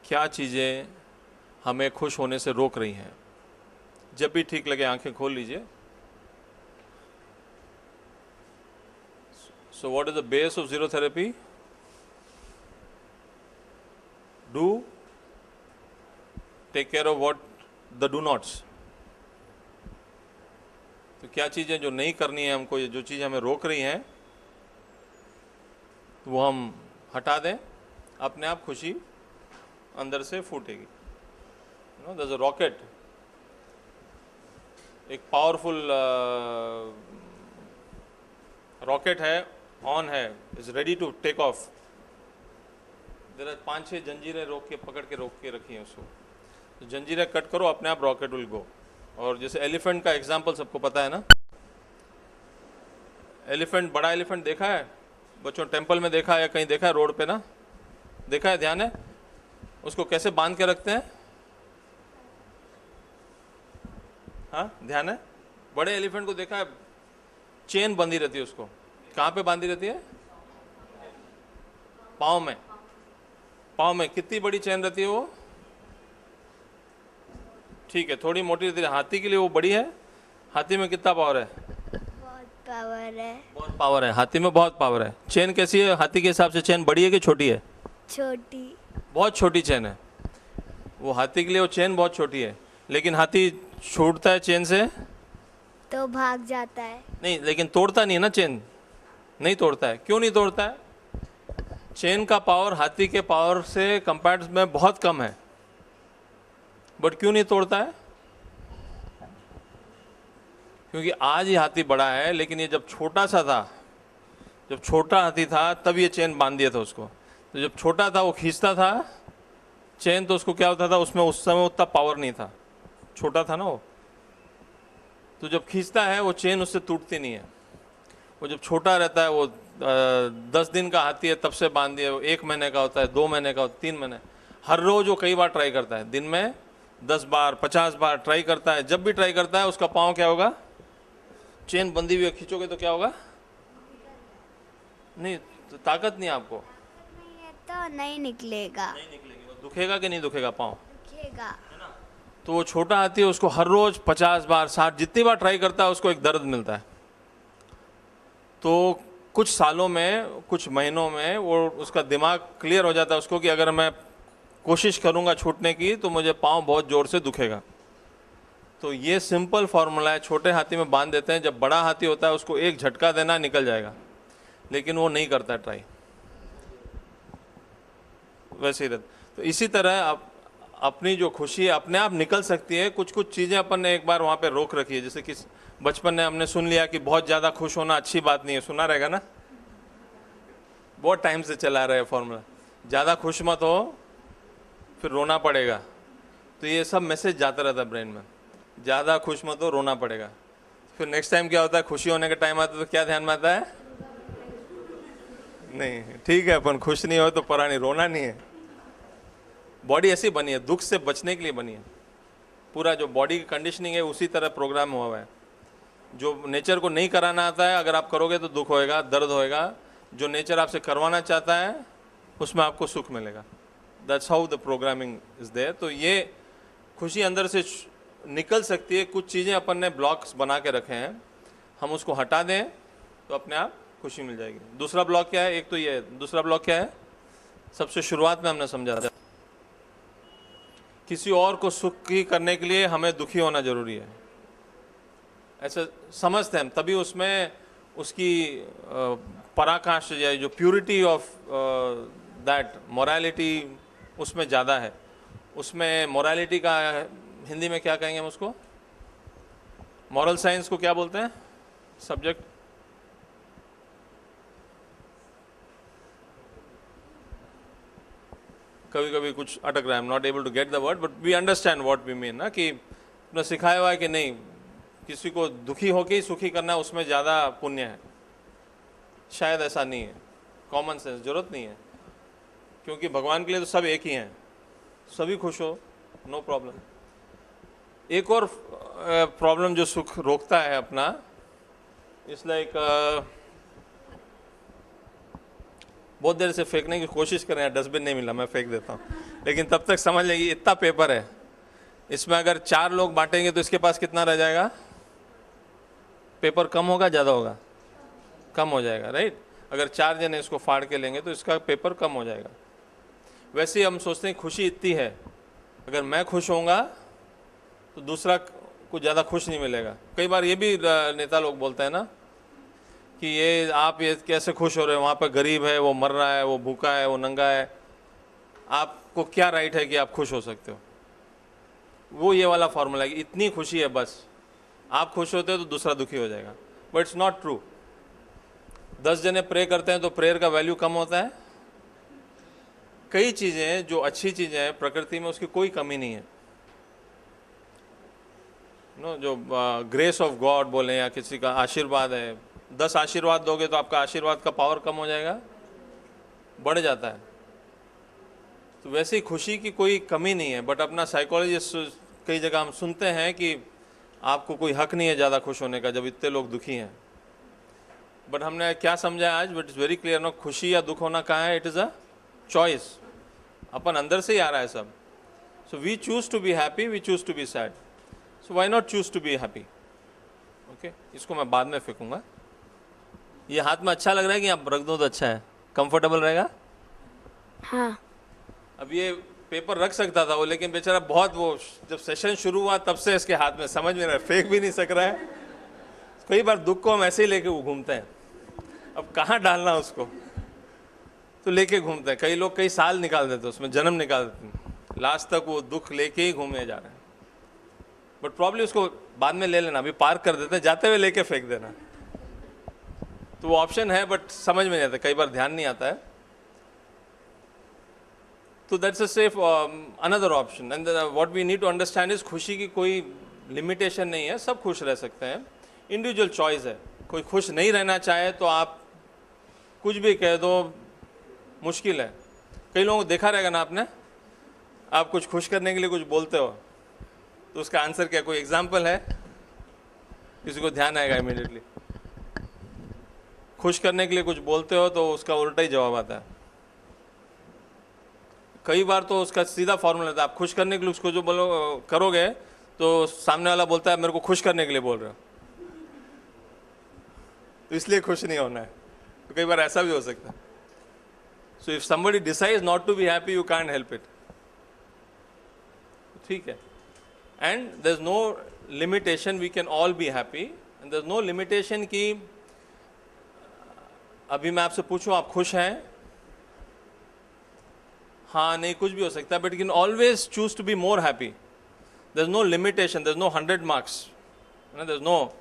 क्या चीज़ें हमें खुश होने से रोक रही हैं? जब भी ठीक लगे आंखें खोल लीजिए. So what is the base of zero therapy? Do take care of what the do nots. तो क्या चीज़ें जो नहीं करनी है हमको, ये जो चीज़ हमें रोक रही हैं, वो हम हटा दें, अपने आप खुशी अंदर से फूटेगी. there's a rocket, एक पावरफुल रॉकेट है, ऑन है, is ready to take off. There are 5-6 जंजीरें पकड़ के रोक के रखी हैं उसको. तो जंजीरें कट करो, अपने आप रॉकेट विल गो. और जैसे एलिफेंट का एग्जांपल सबको पता है ना. एलिफेंट, बड़ा एलिफेंट देखा है बच्चों? टेंपल में देखा है या कहीं देखा है? रोड पे ना देखा है? ध्यान है? उसको कैसे बांध के रखते हैं? हाँ, ध्यान है? बड़े एलिफेंट को देखा है, चेन बंधी रहती है उसको. कहाँ पे बांधी रहती है? पाँव में. पाँव में कितनी बड़ी चेन रहती है वो? ठीक है, थोड़ी मोटी रहती है. हाथी के लिए वो बड़ी है. हाथी में कितना पावर है? बहुत पावर है. बहुत पावर है. हाथी में बहुत पावर है. चेन कैसी है हाथी के हिसाब से? चेन बड़ी है कि छोटी है? छोटी. बहुत छोटी चेन है. वो हाथी के लिए वो चेन बहुत छोटी है. लेकिन हाथी छूटता है चेन से तो भाग जाता है. नहीं, लेकिन तोड़ता नहीं है ना चेन. नहीं तोड़ता है. क्यों नहीं तोड़ता है? चेन का पावर हाथी के पावर से कंपेयर में बहुत कम है. बट क्यों नहीं तोड़ता है? क्योंकि आज ही हाथी बड़ा है, लेकिन ये जब छोटा सा था, जब छोटा हाथी था तब ये चेन बांध दिया था उसको. तो जब छोटा था वो खींचता था चेन, तो उसको क्या होता था, उसमें उस समय उतना पावर नहीं था, छोटा था ना वो. तो जब खींचता है वो चेन उससे टूटती नहीं है. वो जब छोटा रहता है, वो 10 दिन का हाथी है तब से बांध दिया. 1 महीने का होता है, 2 महीने का होता है, 3 महीने. हर रोज वो कई बार ट्राई करता है. दिन में 10 बार 50 बार ट्राई करता है. जब भी ट्राई करता है उसका पाँव क्या होगा? चेन बंधी हुई खींचोगे तो क्या होगा? नहीं, तो ताकत नहीं आपको. नहीं निकलेगा, नहीं निकलेगी, वो दुखेगा कि नहीं दुखेगा पाँव? दिखेगा। तो वो छोटा हाथी है, उसको हर रोज 50 बार 60 जितनी बार ट्राई करता है उसको एक दर्द मिलता है। तो कुछ सालों में कुछ महीनों में वो उसका दिमाग क्लियर हो जाता है उसको कि अगर मैं कोशिश करूंगा छूटने की तो मुझे पाँव बहुत जोर से दुखेगा। तो ये सिंपल फॉर्मूला है, छोटे हाथी में बांध देते हैं, जब बड़ा हाथी होता है उसको एक झटका देना निकल जाएगा, लेकिन वो नहीं करता ट्राई, वैसे ही रहता। तो इसी तरह आप अपनी जो खुशी है अपने आप निकल सकती है। कुछ कुछ चीज़ें अपन ने एक बार वहाँ पे रोक रखी है, जैसे कि बचपन में हमने सुन लिया कि बहुत ज़्यादा खुश होना अच्छी बात नहीं है, सुना रहेगा ना, बहुत टाइम से चला रहा है फॉर्मूला, ज़्यादा खुश मत हो फिर रोना पड़ेगा। तो ये सब मैसेज जाता रहता है ब्रेन में, ज़्यादा खुश मत हो रोना पड़ेगा। फिर नेक्स्ट टाइम क्या होता है, खुशी होने का टाइम आता है तो क्या ध्यान में आता है, नहीं ठीक है अपन खुश नहीं हो तो परा नहीं, रोना नहीं है। बॉडी ऐसी बनी है, दुख से बचने के लिए बनी है, पूरा जो बॉडी की कंडीशनिंग है उसी तरह प्रोग्राम हुआ हुआ है। जो नेचर को नहीं कराना आता है अगर आप करोगे तो दुख होएगा, दर्द होएगा, जो नेचर आपसे करवाना चाहता है उसमें आपको सुख मिलेगा। That's how the programming is there. तो ये खुशी अंदर से निकल सकती है। कुछ चीज़ें अपन ने ब्लॉक्स बना के रखे हैं, हम उसको हटा दें तो अपने आप खुशी मिल जाएगी। दूसरा ब्लॉक क्या है, एक तो ये है, दूसरा ब्लॉक क्या है, सबसे शुरुआत में हमने समझा था, किसी और को सुखी करने के लिए हमें दुखी होना जरूरी है, ऐसे समझते हैं हम, तभी उसमें उसकी पराकाष्ठ या जो प्योरिटी ऑफ दैट मोरालिटी उसमें ज़्यादा है। उसमें मोरालिटी का हिंदी में क्या कहेंगे हम उसको, मॉरल साइंस को क्या बोलते हैं सब्जेक्ट, कभी कभी कुछ अटक रहा है, I am not able to get the word but we understand what we mean ना, कि अपना सिखाया हुआ है कि नहीं किसी को दुखी होके ही सुखी करना उसमें ज़्यादा पुण्य है। शायद ऐसा नहीं है, कॉमन सेंस, जरूरत नहीं है, क्योंकि भगवान के लिए तो सब एक ही हैं, सभी खुश हो, नो प्रॉब्लम। एक और प्रॉब्लम जो सुख रोकता है अपना, इट्स लाइक बहुत देर से फेंकने की कोशिश कर रहे हैं, डस्टबिन नहीं मिला, मैं फेंक देता हूँ, लेकिन तब तक समझ लेंगे इतना पेपर है, इसमें अगर 4 लोग बांटेंगे तो इसके पास कितना रह जाएगा, पेपर कम होगा ज़्यादा होगा, कम हो जाएगा, राइट। अगर 4 जने इसको फाड़ के लेंगे तो इसका पेपर कम हो जाएगा। वैसे ही हम सोचते हैं खुशी इतनी है, अगर मैं खुश होऊंगा तो दूसरा कुछ ज़्यादा खुश नहीं मिलेगा। कई बार ये भी नेता लोग बोलते हैं ना कि ये आप ये कैसे खुश हो रहे हो, वहाँ पर गरीब है, वो मर रहा है, वो भूखा है, वो नंगा है, आपको क्या राइट है कि आप खुश हो सकते हो। वो ये वाला फॉर्मूला है कि इतनी खुशी है बस, आप खुश होते हो तो दूसरा दुखी हो जाएगा, बट इट्स नॉट ट्रू। 10 जने प्रे करते हैं तो प्रेयर का वैल्यू कम होता है। कई चीज़ें जो अच्छी चीज़ें हैं प्रकृति में उसकी कोई कमी नहीं है, नो जो ग्रेस ऑफ गॉड बोले या किसी का आशीर्वाद है, 10 आशीर्वाद दोगे तो आपका आशीर्वाद का पावर कम हो जाएगा, बढ़ जाता है। तो वैसे ही खुशी की कोई कमी नहीं है, बट अपना साइकोलॉजिस्ट कई जगह हम सुनते हैं कि आपको कोई हक नहीं है ज़्यादा खुश होने का जब इतने लोग दुखी हैं। बट हमने क्या समझा आज, but it's very clear no, खुशी या दुख होना कहाँ है, इट इज़ अ चॉइस, अपन अंदर से ही आ रहा है सब। So we choose to be happy, we choose to be sad, so why not choose to be happy. Okay, इसको मैं बाद में फेंकूंगा। ये हाथ में अच्छा लग रहा है कि आप रख दो तो अच्छा है, कंफर्टेबल रहेगा। हाँ, अब ये पेपर रख सकता था वो, लेकिन बेचारा बहुत, वो जब सेशन शुरू हुआ तब से इसके हाथ में समझ में रहा है, फेंक भी नहीं सक रहा है। कई बार दुख को हम ऐसे ही लेके घूमते हैं, अब कहाँ डालना उसको, तो लेके घूमते हैं। कई लोग कई साल निकाल देते हैं उसमें, जन्म निकाल देते हैं, लास्ट तक वो दुख लेके ही घूमे जा रहे हैं। बट प्रॉब्लम उसको बाद में ले लेना, अभी पार्क कर देते हैं, जाते हुए लेके फेंक देना, तो वो ऑप्शन है, बट समझ में नहीं आता, कई बार ध्यान नहीं आता है। तो that's a safe another option. And what we need to understand is खुशी की कोई लिमिटेशन नहीं है, सब खुश रह सकते हैं, इंडिविजुअल चॉइस है। कोई खुश नहीं रहना चाहे तो आप कुछ भी कह दो, मुश्किल है। कई लोगों को देखा रहेगा ना आपने, आप कुछ खुश करने के लिए कुछ बोलते हो तो उसका आंसर क्या, कोई एग्जाम्पल है, किसी को ध्यान आएगा इमीडिएटली। खुश करने के लिए कुछ बोलते हो तो उसका उल्टा ही जवाब आता है। कई बार तो उसका सीधा फॉर्मूला रहता है, आप खुश करने के लिए उसको जो बोलो करोगे तो सामने वाला बोलता है मेरे को खुश करने के लिए बोल रहे हो, तो इसलिए खुश नहीं होना है। तो कई बार ऐसा भी हो सकता है। So if somebody decides not to be happy you can't help it, ठीक है। And there is no limitation, we can all be happy and there is no limitation कि अभी मैं आपसे पूछूं आप खुश हैं, हाँ नहीं कुछ भी हो सकता है, but you can always choose to be more happy. There is no limitation, there is no 100 marks, there is no,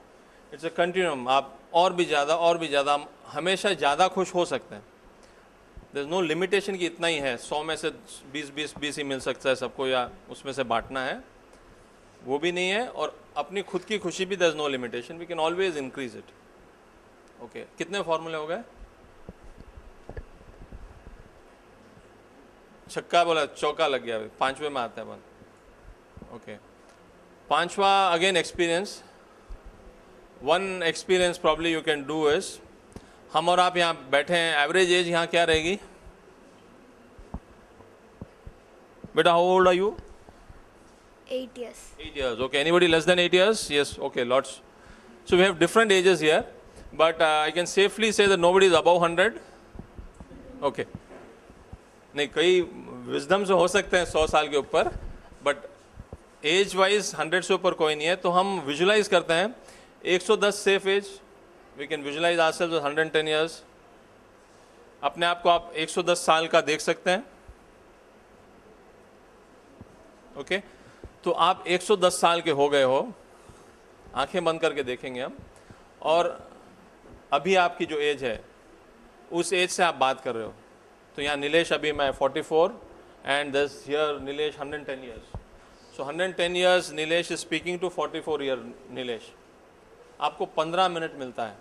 it's a continuum. आप और भी ज़्यादा हमेशा ज़्यादा खुश हो सकते हैं। देयर इज नो लिमिटेशन कि इतना ही है, 100 में से 20 ही मिल सकता है सबको या उसमें से बांटना है, वो भी नहीं है। और अपनी खुद की खुशी भी there is no limitation, we can always increase it. Okay, कितने फॉर्मूले हो गए? छक्का बोला, चौका लग गया, 5वें में आता है बंद। ओके, 5वां again experience. One experience probably you can do is, हम और आप यहाँ बैठे हैं, एवरेज एज यहाँ क्या रहेगी बेटा? How old are you? 8 years. 8 years. Okay, anybody less than 8 years? Yes, okay, lots. So we have different ages here, but I can safely say that nobody is above 100. Okay. नहीं, कई wisdom से हो सकते हैं 100 साल के ऊपर, but age wise 100 से ऊपर कोई नहीं है। तो हम विजुलाइज करते हैं 110 self as, we can visualise ourselves as 110 years। अपने आप को आप 110 साल का देख सकते हैं। ओके, तो आप 110 साल के हो गए हो, आंखें बंद करके देखेंगे हम, और अभी आपकी जो एज है उस एज से आप बात कर रहे हो। तो यहाँ नीलेश, अभी मैं 44 and this here Nilesh 110 years। So 110 years Nilesh is speaking to 44 year Nilesh. आपको 15 मिनट मिलता है।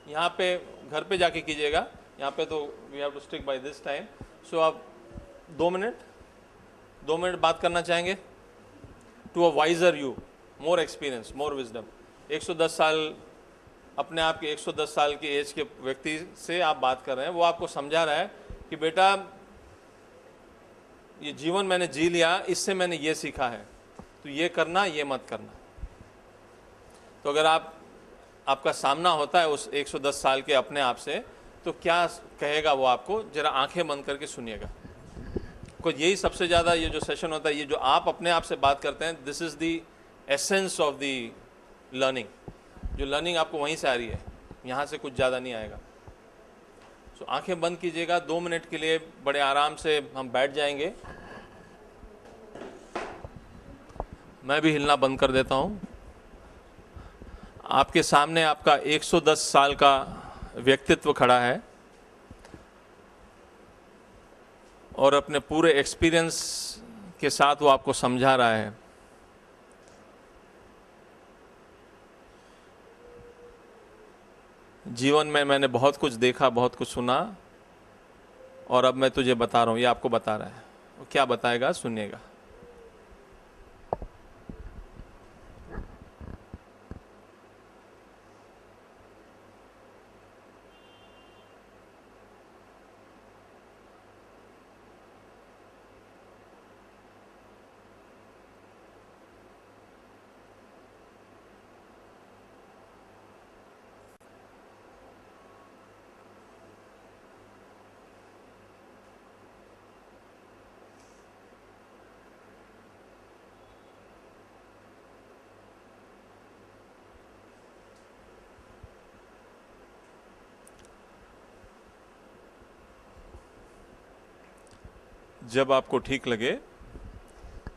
यहाँ पे घर पे जाके कीजिएगा, यहाँ पे तो we have to stick by this time. So आप 2 मिनट बात करना चाहेंगे to a wiser you, more experience, more wisdom. 110 साल, अपने आप के 110 साल की एज के व्यक्ति से आप बात कर रहे हैं, वो आपको समझा रहा है कि बेटा ये जीवन मैंने जी लिया, इससे मैंने ये सीखा है, तो ये करना, ये मत करना। तो अगर आपका सामना होता है उस 110 साल के अपने आप से, तो क्या कहेगा वो आपको, जरा आंखें बंद करके सुनिएगा। को यही सबसे ज़्यादा ये जो सेशन होता है, ये जो आप अपने आप से बात करते हैं, this is the essence of the learning. जो लर्निंग आपको वहीं से आ रही है, यहाँ से कुछ ज़्यादा नहीं आएगा। सो आंखें बंद कीजिएगा 2 मिनट के लिए, बड़े आराम से हम बैठ जाएंगे। मैं भी हिलना बंद कर देता हूँ। आपके सामने आपका 110 साल का व्यक्तित्व खड़ा है और अपने पूरे एक्सपीरियंस के साथ वो आपको समझा रहा है। जीवन में मैंने बहुत कुछ देखा, बहुत कुछ सुना, और अब मैं तुझे बता रहा हूँ, ये आपको बता रहा है। वो क्या बताएगा, सुनिएगा। जब आपको ठीक लगे,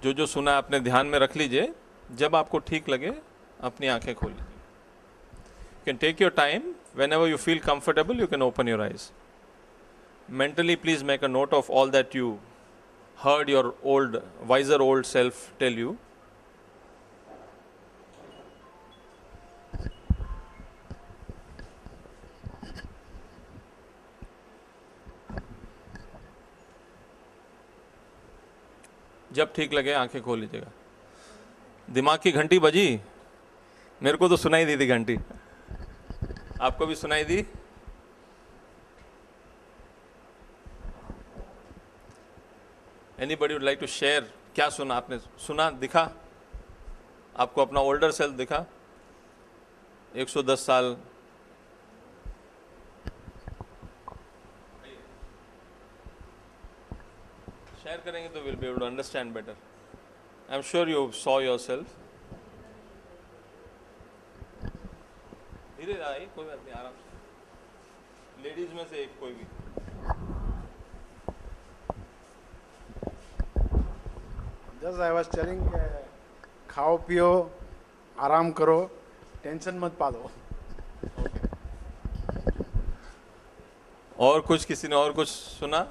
जो जो सुना अपने ध्यान में रख लीजिए। जब आपको ठीक लगे अपनी आंखें खोल लीजिए। You can take your time, whenever you feel comfortable you can open your eyes. Mentally please make a note of all that you heard your old, wiser old self tell you. जब ठीक लगे आंखें खोल लीजिएगा। दिमाग की घंटी बजी, मेरे को तो सुनाई दी थी घंटी, आपको भी सुनाई दी? Anybody would like to share? क्या सुना आपने? सुना, दिखा आपको अपना ओल्डर सेल्फ दिखा 110 साल? शेयर करेंगे तो will be able to understand better. I am sure you saw yourself. धीरे आइए, कोई बात नहीं, आराम से. लेडीज में से एक कोई भी. जस्ट आई वाज टेलिंग, खाओ पियो, आराम करो, टेंशन मत पालो. और कुछ, किसी ने और कुछ सुना?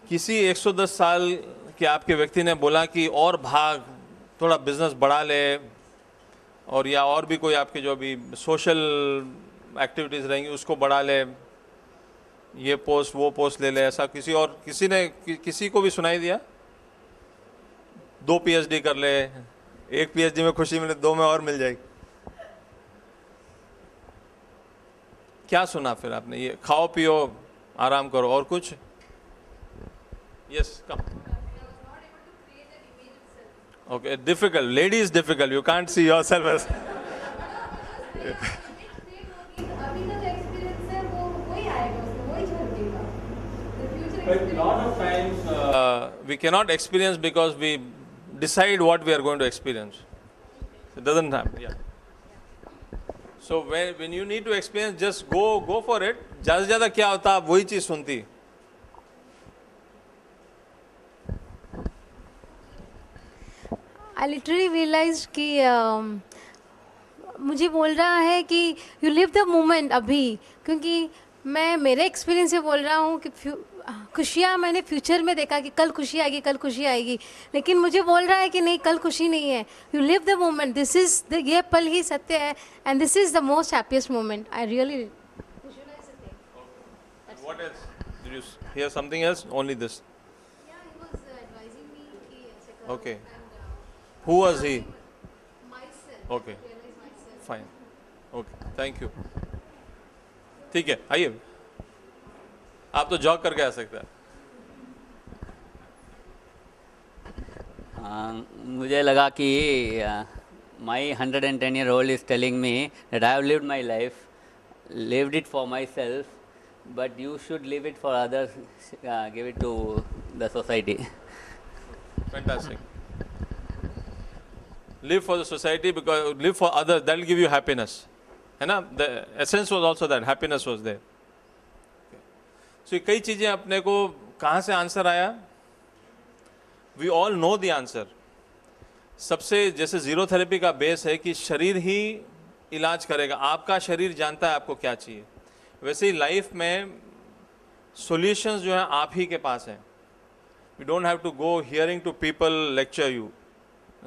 किसी 110 साल के आपके व्यक्ति ने बोला कि और भाग, थोड़ा बिजनेस बढ़ा ले, और या और भी कोई आपके जो अभी सोशल एक्टिविटीज़ रहेंगी उसको बढ़ा ले, ये पोस्ट वो पोस्ट ले ले, ऐसा किसी और किसी को भी सुनाई दिया? 2 PhD कर ले, 1 PhD में खुशी मिले, 2 में और मिल जाएगी. क्या सुना फिर आपने? ये खाओ पियो आराम करो, और कुछ? Yes, come. Okay, difficult. Lady is difficult. You can't see yourself as. अभी का जो एक्सपीरियंस है वो वही आएगा, उसमें वही झलकेगा. The future But lot of times we cannot experience because we decide what we are going to experience. It doesn't happen. Yeah. So when you need to experience, just go for it. ज़्यादा से ज़्यादा क्या होता, आप वही चीज़ सुनती. I literally realized कि मुझे बोल रहा है कि यू लिव द मोमेंट अभी, क्योंकि मैं मेरे एक्सपीरियंस से बोल रहा हूँ कि खुशियाँ मैंने फ्यूचर में देखा कि कल खुशी आएगी, कल खुशी आएगी, लेकिन मुझे बोल रहा है कि नहीं, कल खुशी नहीं है. You live the moment. This is the, ये पल ही सत्य है, and this is the most happiest moment. I really visualise it. What else? Did you hear something else? Only this. Yeah, he was advising me कि ऐसे करो. Okay. And, Who was he? myself. Okay. Realize myself. Fine. Okay. Thank you. ठीक है, आइए. आप तो jog करके आ सकते हैं. मुझे लगा कि माई 110-year-old is telling me that I have lived my life, lived it for myself, but you should live it for others, give it to the society. Fantastic. Live for the society, because live for others, that will give you happiness. है ना? The essence was also that, happiness was there. So कई चीज़ें अपने को कहाँ से answer आया? We all know the answer. सबसे जैसे जीरो थेरेपी का बेस है कि शरीर ही इलाज करेगा, आपका शरीर जानता है आपको क्या चाहिए. वैसे ही लाइफ में सॉल्यूशंस जो हैं आप ही के पास हैं. You don't have to go hearing to people lecture you.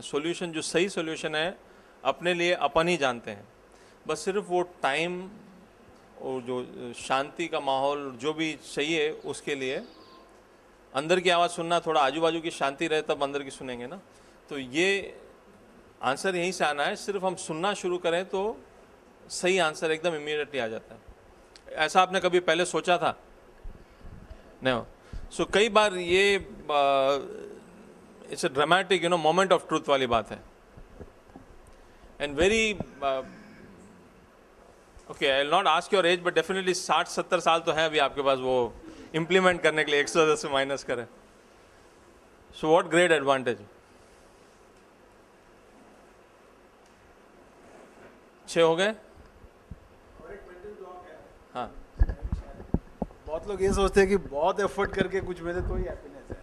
Solution जो सही सॉल्यूशन है अपने लिए अपन ही जानते हैं. बस सिर्फ वो टाइम और जो शांति का माहौल जो भी चाहिए उसके लिए अंदर की आवाज़ सुनना, थोड़ा आजू बाजू की शांति रहे तब अंदर की सुनेंगे ना. तो ये आंसर यहीं से आना है. सिर्फ हम सुनना शुरू करें तो सही आंसर एकदम इमीडिएटली आ जाता है. ऐसा आपने कभी पहले सोचा था? नहीं. सो कई बार ये it's a dramatic moment of truth वाली बात है. And very okay, I will not ask your age, but definitely 60-70 साल तो है अभी आपके पास वो इम्प्लीमेंट करने के लिए. 110 से माइनस करें. So what great advantage. 6 हो गए. हाँ, बहुत लोग ये सोचते हैं कि बहुत एफर्ट करके कुछ मिले तो ही हैप्पीनेस है.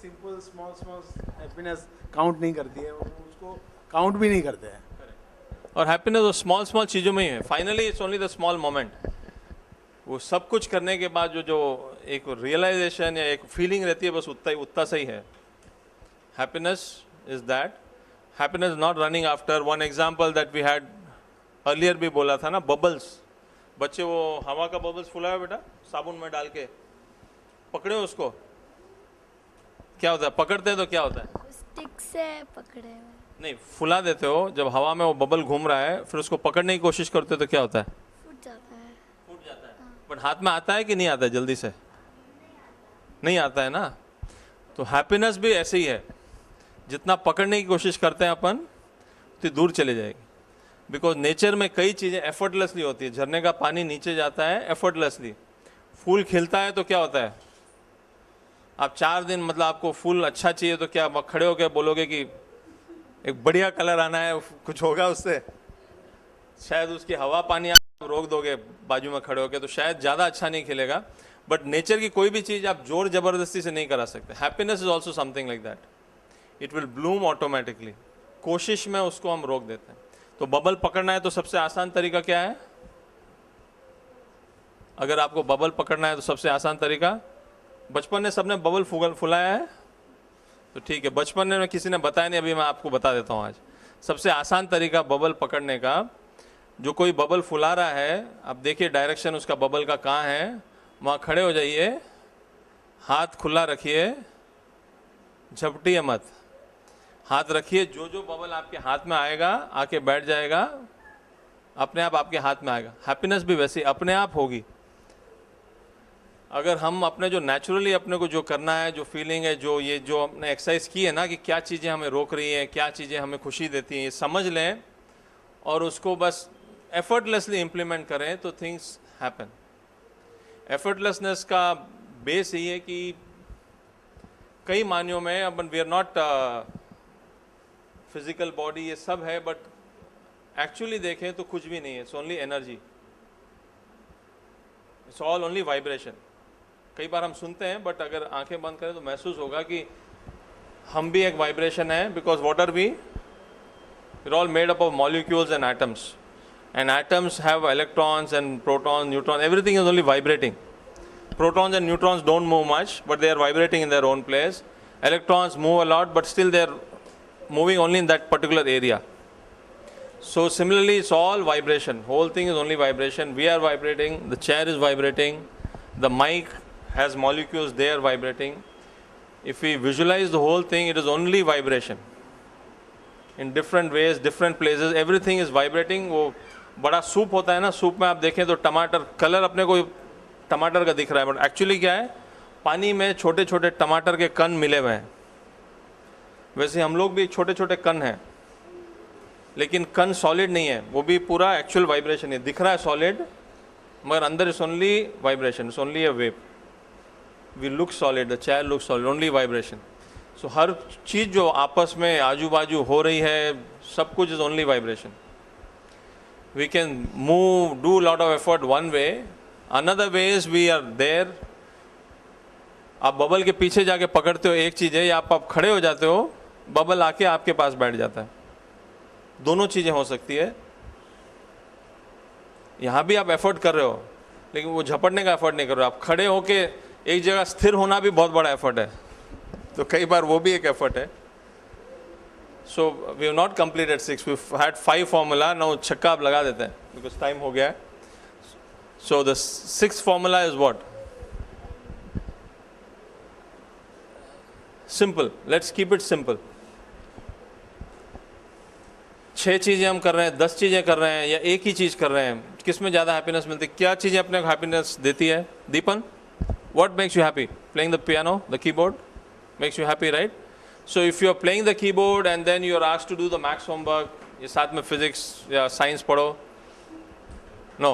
सिंपल स्मॉल हैप्पीनेस काउंट नहीं करती है, वो उसको काउंट भी नहीं करते हैं. और हैप्पीनेस वो स्मॉल चीज़ों में ही है. Finally it's only the small moment. वो सब कुछ करने के बाद जो एक रियलाइजेशन या एक फीलिंग रहती है, बस उतना सही है. Happiness is that. Happiness not running after. One example that we had earlier भी बोला था ना, बबल्स. बच्चे वो हवा का बबल्स फुलाया बेटा, साबुन में डाल के पकड़े उसको, क्या होता है? पकड़ते हैं तो क्या होता है? स्टिक से पकड़े हुए नहीं, फुला देते हो. जब हवा में वो बबल घूम रहा है फिर उसको पकड़ने की कोशिश करते हो तो क्या होता है? फूट जाता है. फूट जाता है. बट हाथ में आता है कि नहीं आता है जल्दी से? नहीं आता है ना। तो हैप्पीनेस भी ऐसे ही है, जितना पकड़ने की कोशिश करते हैं अपन उतनी दूर चले जाएगी। बिकॉज नेचर में कई चीज़ें एफर्टलेसली होती है। झरने का पानी नीचे जाता है एफर्टलेसली। फूल खिलता है तो क्या होता है, आप 4 दिन मतलब आपको फूल अच्छा चाहिए तो क्या खड़े होकर बोलोगे कि एक बढ़िया कलर आना है, कुछ होगा उससे? शायद उसकी हवा पानी आप रोक दोगे बाजू में खड़े होकर तो शायद ज़्यादा अच्छा नहीं खिलेगा। बट नेचर की कोई भी चीज़ आप जोर जबरदस्ती से नहीं करा सकते। Happiness is also something like that, it will Bloom automatically. कोशिश में उसको हम रोक देते हैं। तो बबल पकड़ना है तो सबसे आसान तरीका क्या है? अगर आपको बबल पकड़ना है तो सबसे आसान तरीका, बचपन में सबने बबल फुलाया है तो ठीक है, बचपन में किसी ने बताया नहीं, अभी मैं आपको बता देता हूँ आज। सबसे आसान तरीका बबल पकड़ने का, जो कोई बबल फुला रहा है, आप देखिए डायरेक्शन उसका बबल का कहाँ है, वहाँ खड़े हो जाइए, हाथ खुला रखिए, झपटिए मत, हाथ रखिए। जो जो बबल आपके हाथ में आएगा आके बैठ जाएगा, अपने आप आपके हाथ में आएगा। हैप्पीनेस भी वैसे अपने आप होगी। अगर हम अपने जो नेचुरली अपने को जो करना है, जो फीलिंग है, जो ये जो हमने एक्सरसाइज की है ना कि क्या चीज़ें हमें रोक रही हैं, क्या चीज़ें हमें खुशी देती हैं, ये समझ लें और उसको बस एफर्टलेसली इम्प्लीमेंट करें तो थिंग्स हैपन। एफर्टलेसनेस का बेस यही है कि कई मानियों में अपन we are not physical body, ये सब है, बट एक्चुअली देखें तो कुछ भी नहीं है। It's only energy, it's all only vibration. कई बार हम सुनते हैं बट अगर आंखें बंद करें तो महसूस होगा कि हम भी एक वाइब्रेशन है। Because what are we? We are all made up of molecules and atoms, and atoms have electrons and protons, neutrons, everything is only vibrating. Protons and neutrons don't move much, but they are vibrating in their own place. Electrons move a lot, but still they are moving only in that particular area. So similarly, it's all vibration. Whole thing is only vibration. We are vibrating, the chair is vibrating, the mic has molecules, they are vibrating. If we visualize the whole thing, it is only vibration. In different ways, different places, everything is vibrating. वो बड़ा soup होता है ना, soup में आप देखें तो टमाटर, कलर अपने को टमाटर का दिख रहा है, बट एक्चुअली क्या है, पानी में छोटे छोटे टमाटर के कण मिले हुए हैं। वैसे हम लोग भी छोटे छोटे कण हैं, लेकिन कण सॉलिड नहीं है, वो भी पूरा एक्चुअल वाइब्रेशन है। दिख रहा है सॉलिड, मगर अंदर it's only vibration, it's only a wave. We look solid, the chair look solid, only vibration. So हर चीज़ जो आपस में आजू बाजू हो रही है, सब कुछ is only vibration. We can move, do a lot of effort one way. Another way is we are there. आप बबल के पीछे जाके पकड़ते हो एक चीज़ है, या आप खड़े हो जाते हो, बबल आके आपके पास बैठ जाता है। दोनों चीज़ें हो सकती है। यहाँ भी आप एफर्ट कर रहे हो, लेकिन वो झपटने का एफर्ट नहीं कर रहे हो। आप खड़े होके एक जगह स्थिर होना भी बहुत बड़ा एफर्ट है, तो कई बार वो भी एक एफर्ट है। So we have not completed 6. We've had 5 formula. Now छक्का आप लगा देते हैं because time हो गया है. So the 6th formula is what? Simple. Let's keep it simple. 6 चीज़ें हम कर रहे हैं, 10 चीज़ें कर रहे हैं, या एक ही चीज़ कर रहे हैं, किस में ज़्यादा हैप्पीनेस मिलती है? क्या चीज़ें अपने को हैप्पीनेस देती है? दीपन, what makes you happy? Playing the piano, the keyboard makes you happy, right? So if you are playing the keyboard and then you are asked to do the max homework, ये साथ में physics या science पढ़ो, no,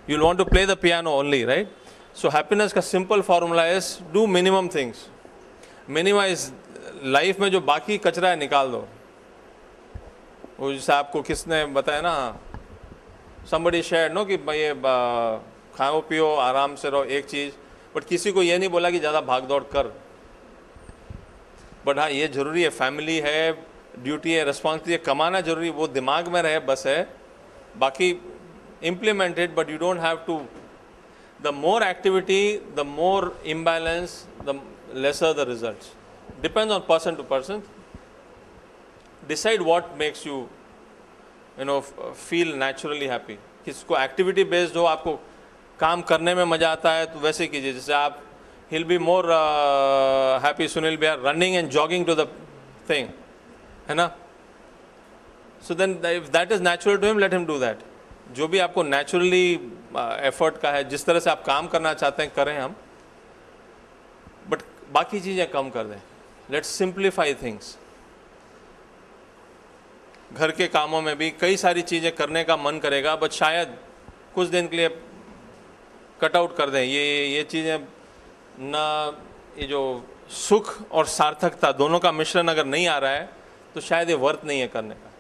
you'll want to play the piano only, right? So happiness का simple formula is do minimum things. Minimize life में जो बाकी कचरा है निकाल दो। वो जैसे आपको किसने बताया ना, somebody shared no कि भाई ये खाओ पियो आराम से रहो एक चीज़, बट किसी को ये नहीं बोला कि ज़्यादा भाग दौड़ कर। बट हाँ ये ज़रूरी है, फैमिली है, ड्यूटी है, रिस्पॉन्सिबिलिटी है, कमाना ज़रूरी, वो दिमाग में रहे बस है, बाकी implemented, but you don't have to. The more activity, the more imbalance, the lesser the results. Depends on person to person. Decide what makes you feel naturally happy. किसको एक्टिविटी बेस्ड हो, आपको काम करने में मज़ा आता है तो वैसे कीजिए। जैसे आप he'll be more happy, Sunil Bhai, running and jogging to the thing, है ना? So then if that is natural to him, let him do that. जो भी आपको नेचुरली एफर्ट का है, जिस तरह से आप काम करना चाहते हैं करें हम, बट बाकी चीज़ें कम कर दें. Let's simplify things. घर के कामों में भी कई सारी चीज़ें करने का मन करेगा, बट शायद कुछ दिन के लिए कट आउट कर दें. ये चीज़ें ना, ये जो सुख और सार्थकता दोनों का मिश्रण अगर नहीं आ रहा है तो शायद ये वर्थ नहीं है करने का.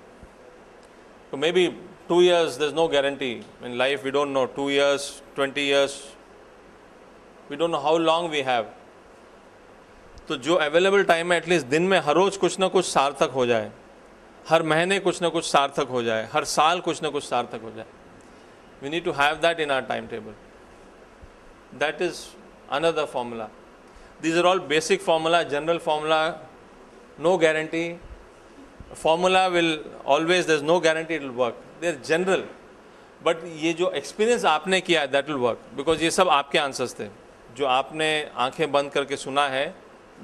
तो may be 2 years, there's no guarantee in life. We don't know 2 years, 20 years, we don't know how long we have. तो जो अवेलेबल टाइम है एटलीस्ट दिन में हर रोज़ कुछ ना कुछ सार्थक हो जाए, हर महीने कुछ ना कुछ सार्थक हो जाए, हर साल कुछ ना कुछ सार्थक हो जाए. We need to have that in our timetable. That is another formula. These are all basic formula, general formula, no guarantee. Formula will always, there's no guarantee it will work. They're general. But ये जो experience आपने किया है, that will work. Because ये सब आपके answers थे. जो आपने आंखें बंद करके सुना है,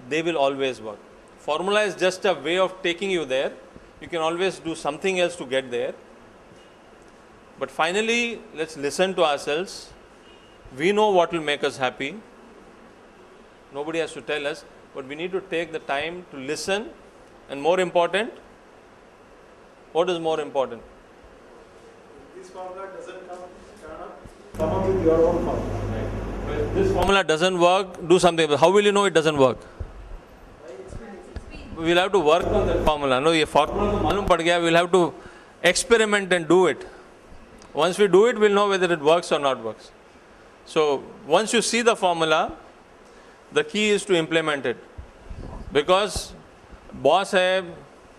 they will always work. Formula is just a way of taking you there. You can always do something else to get there. But finally, let's listen to ourselves. We know what will make us happy. Nobody has to tell us, but we need to take the time to listen. And more important, what is more important? This formula doesn't come up with your own formula. If this formula doesn't work, do something. How will you know it doesn't work? We'll have to work on that formula. No, ये formula तो मालूम पड़ गया. We'll have to experiment and do it. Once we do it, we'll know whether it works or not works. So once you see the formula, the key is to implement it. Because boss है,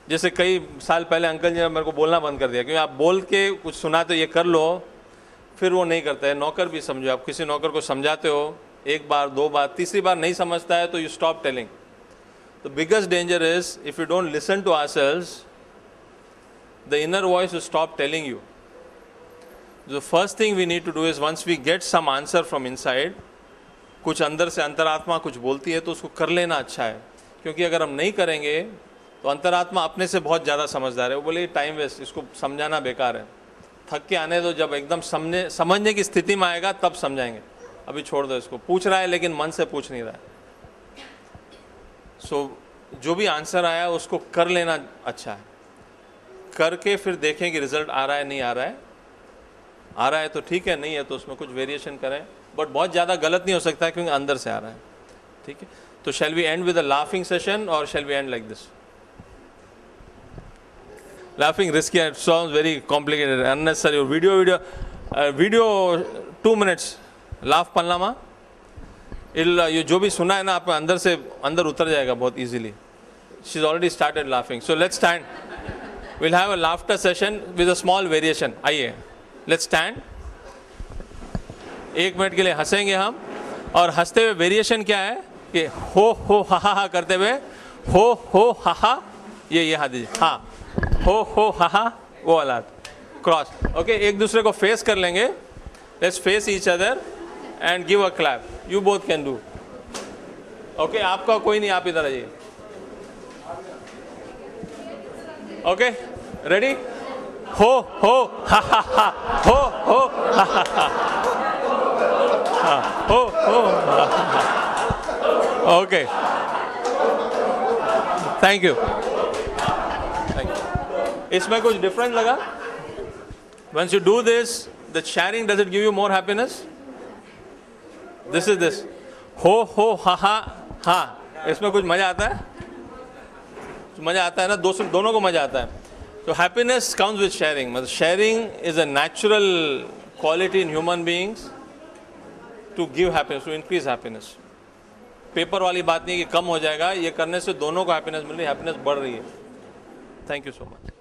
जैसे कई साल पहले uncle जी ने मेरे को बोलना बंद कर दिया, क्योंकि आप बोल के कुछ सुनाते हो ये कर लो, फिर वो नहीं करता है. नौकर भी समझो, आप किसी नौकर को समझाते हो एक बार, 2 बार, तीसरी बार नहीं समझता है तो you stop telling. The biggest danger is if you don't listen to ourselves, the inner voice will stop telling you. The first thing we need to do is once we get some answer from inside, कुछ अंदर से अंतरात्मा कुछ बोलती है तो उसको कर लेना अच्छा है. क्योंकि अगर हम नहीं करेंगे तो अंतरात्मा अपने से बहुत ज़्यादा समझदार है. वो बोले टाइम वेस्ट, इसको समझाना बेकार है, थक के आने दो, जब एकदम समझने की स्थिति में आएगा तब समझाएंगे, अभी छोड़ दो इसको. पूछ रहा है लेकिन मन से पूछ नहीं रहा है. सो जो भी आंसर आया उसको कर लेना अच्छा है. करके फिर देखें कि रिजल्ट आ रहा है नहीं आ रहा है. आ रहा है तो ठीक है, नहीं है तो उसमें कुछ वेरिएशन करें, बट बहुत ज़्यादा गलत नहीं हो सकता है क्योंकि अंदर से आ रहा है. ठीक है, तो shall we end with a laughing session or shall we end like this? Laughing risky, it sounds very complicated, unnecessary. Video 2 minutes laugh पन्नामा, ये जो भी सुना है ना आप अंदर से अंदर उतर जाएगा बहुत easily. She's already started laughing. So let's stand. We'll have a laughter session with a small variation. आइए, let's stand. 1 मिनट के लिए हंसेंगे हम, और हंसते हुए वेरिएशन क्या है कि हो हा करते हुए हो हा, ये हाथ दीजिए, हाँ, हो हा, वो वाला क्रॉस. ओके, एक दूसरे को फेस कर लेंगे. Let's face each other and give a clap. You both can do. Okay, आपका कोई नहीं, आप इधर आइए. Okay, ready? हो हा हो हा हो हा. Okay. Thank you. Thank you. इसमें कुछ डिफरेंस लगा? Once you do this, the sharing, does it give you more happiness? This is this. हो हा. इसमें कुछ मजा आता है? मजा आता है ना, दोनों को मजा आता है. So happiness comes with sharing. मतलब sharing is a natural quality in human beings to give happiness, to increase happiness. Paper वाली बात नहीं कि कम हो जाएगा, ये करने से दोनों को हैप्पीनेस मिल रही है, हैप्पीनेस बढ़ रही है. Thank you so much.